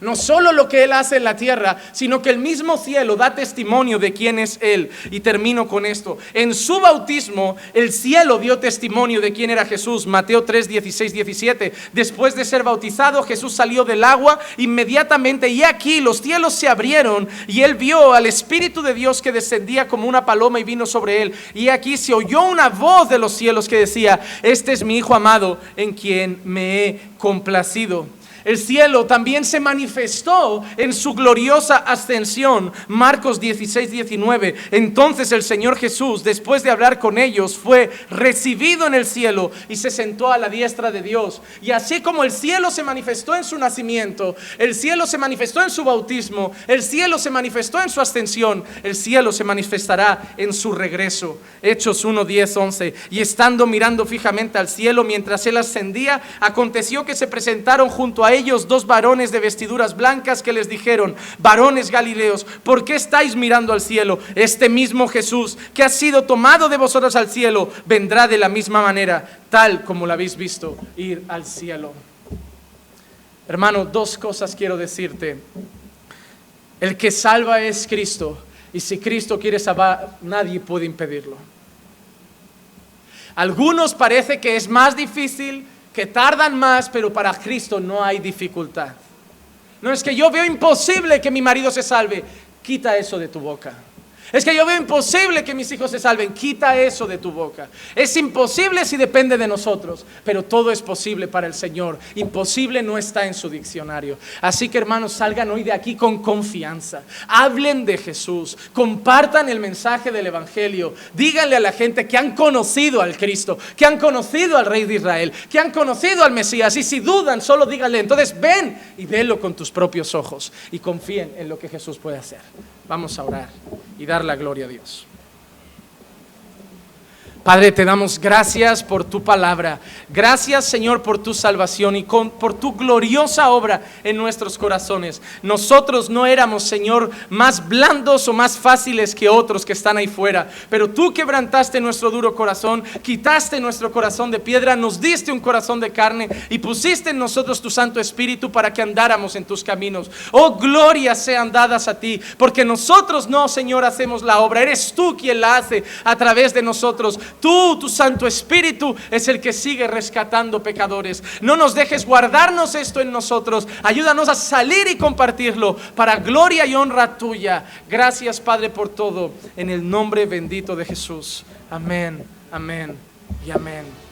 No solo lo que Él hace en la tierra, sino que el mismo cielo da testimonio de quién es Él. Y termino con esto. En su bautismo, el cielo dio testimonio de quién era Jesús. Mateo 3, 16, 17. Después de ser bautizado, Jesús salió del agua inmediatamente. Y aquí los cielos se abrieron y Él vio al Espíritu de Dios que descendía como una paloma y vino sobre Él. Y aquí se oyó una voz de los cielos que decía, este es mi Hijo amado en quien me he complacido. El cielo también se manifestó en su gloriosa ascensión. Marcos 16, 19. Entonces el Señor Jesús, después de hablar con ellos, fue recibido en el cielo y se sentó a la diestra de Dios. Y así como el cielo se manifestó en su nacimiento, el cielo se manifestó en su bautismo, el cielo se manifestó en su ascensión, el cielo se manifestará en su regreso. Hechos 1, 10, 11. Y estando mirando fijamente al cielo mientras Él ascendía, aconteció que se presentaron junto a ellos dos varones de vestiduras blancas que les dijeron, varones galileos, ¿por qué estáis mirando al cielo? Este mismo Jesús que ha sido tomado de vosotros al cielo, vendrá de la misma manera, tal como lo habéis visto ir al cielo. Hermano, dos cosas quiero decirte. El que salva es Cristo, y si Cristo quiere salvar, nadie puede impedirlo. Algunos parece que es más difícil, que tardan más, pero para Cristo no hay dificultad. No es que yo veo imposible que mi marido se salve, quita eso de tu boca. Es que yo veo imposible que mis hijos se salven, quita eso de tu boca. Es imposible si depende de nosotros, pero todo es posible para el Señor. Imposible no está en su diccionario. Así que hermanos, salgan hoy de aquí con confianza. Hablen de Jesús, compartan el mensaje del Evangelio. Díganle a la gente que han conocido al Cristo, que han conocido al Rey de Israel, que han conocido al Mesías. Y si dudan, solo díganle, entonces ven y velo con tus propios ojos y confíen en lo que Jesús puede hacer. Vamos a orar y dar la gloria a Dios. Padre, te damos gracias por tu palabra. Gracias, Señor, por tu salvación y por tu gloriosa obra en nuestros corazones. Nosotros no éramos, Señor, más blandos o más fáciles que otros que están ahí fuera, pero tú quebrantaste nuestro duro corazón, quitaste nuestro corazón de piedra, nos diste un corazón de carne y pusiste en nosotros tu Santo Espíritu para que andáramos en tus caminos. Oh, glorias sean dadas a ti, porque nosotros no, Señor, hacemos la obra, eres tú quien la hace a través de nosotros. Tú, tu Santo Espíritu, es el que sigue rescatando pecadores. No nos dejes guardarnos esto en nosotros. Ayúdanos a salir y compartirlo para gloria y honra tuya. Gracias, Padre, por todo. En el nombre bendito de Jesús. Amén, amén y amén.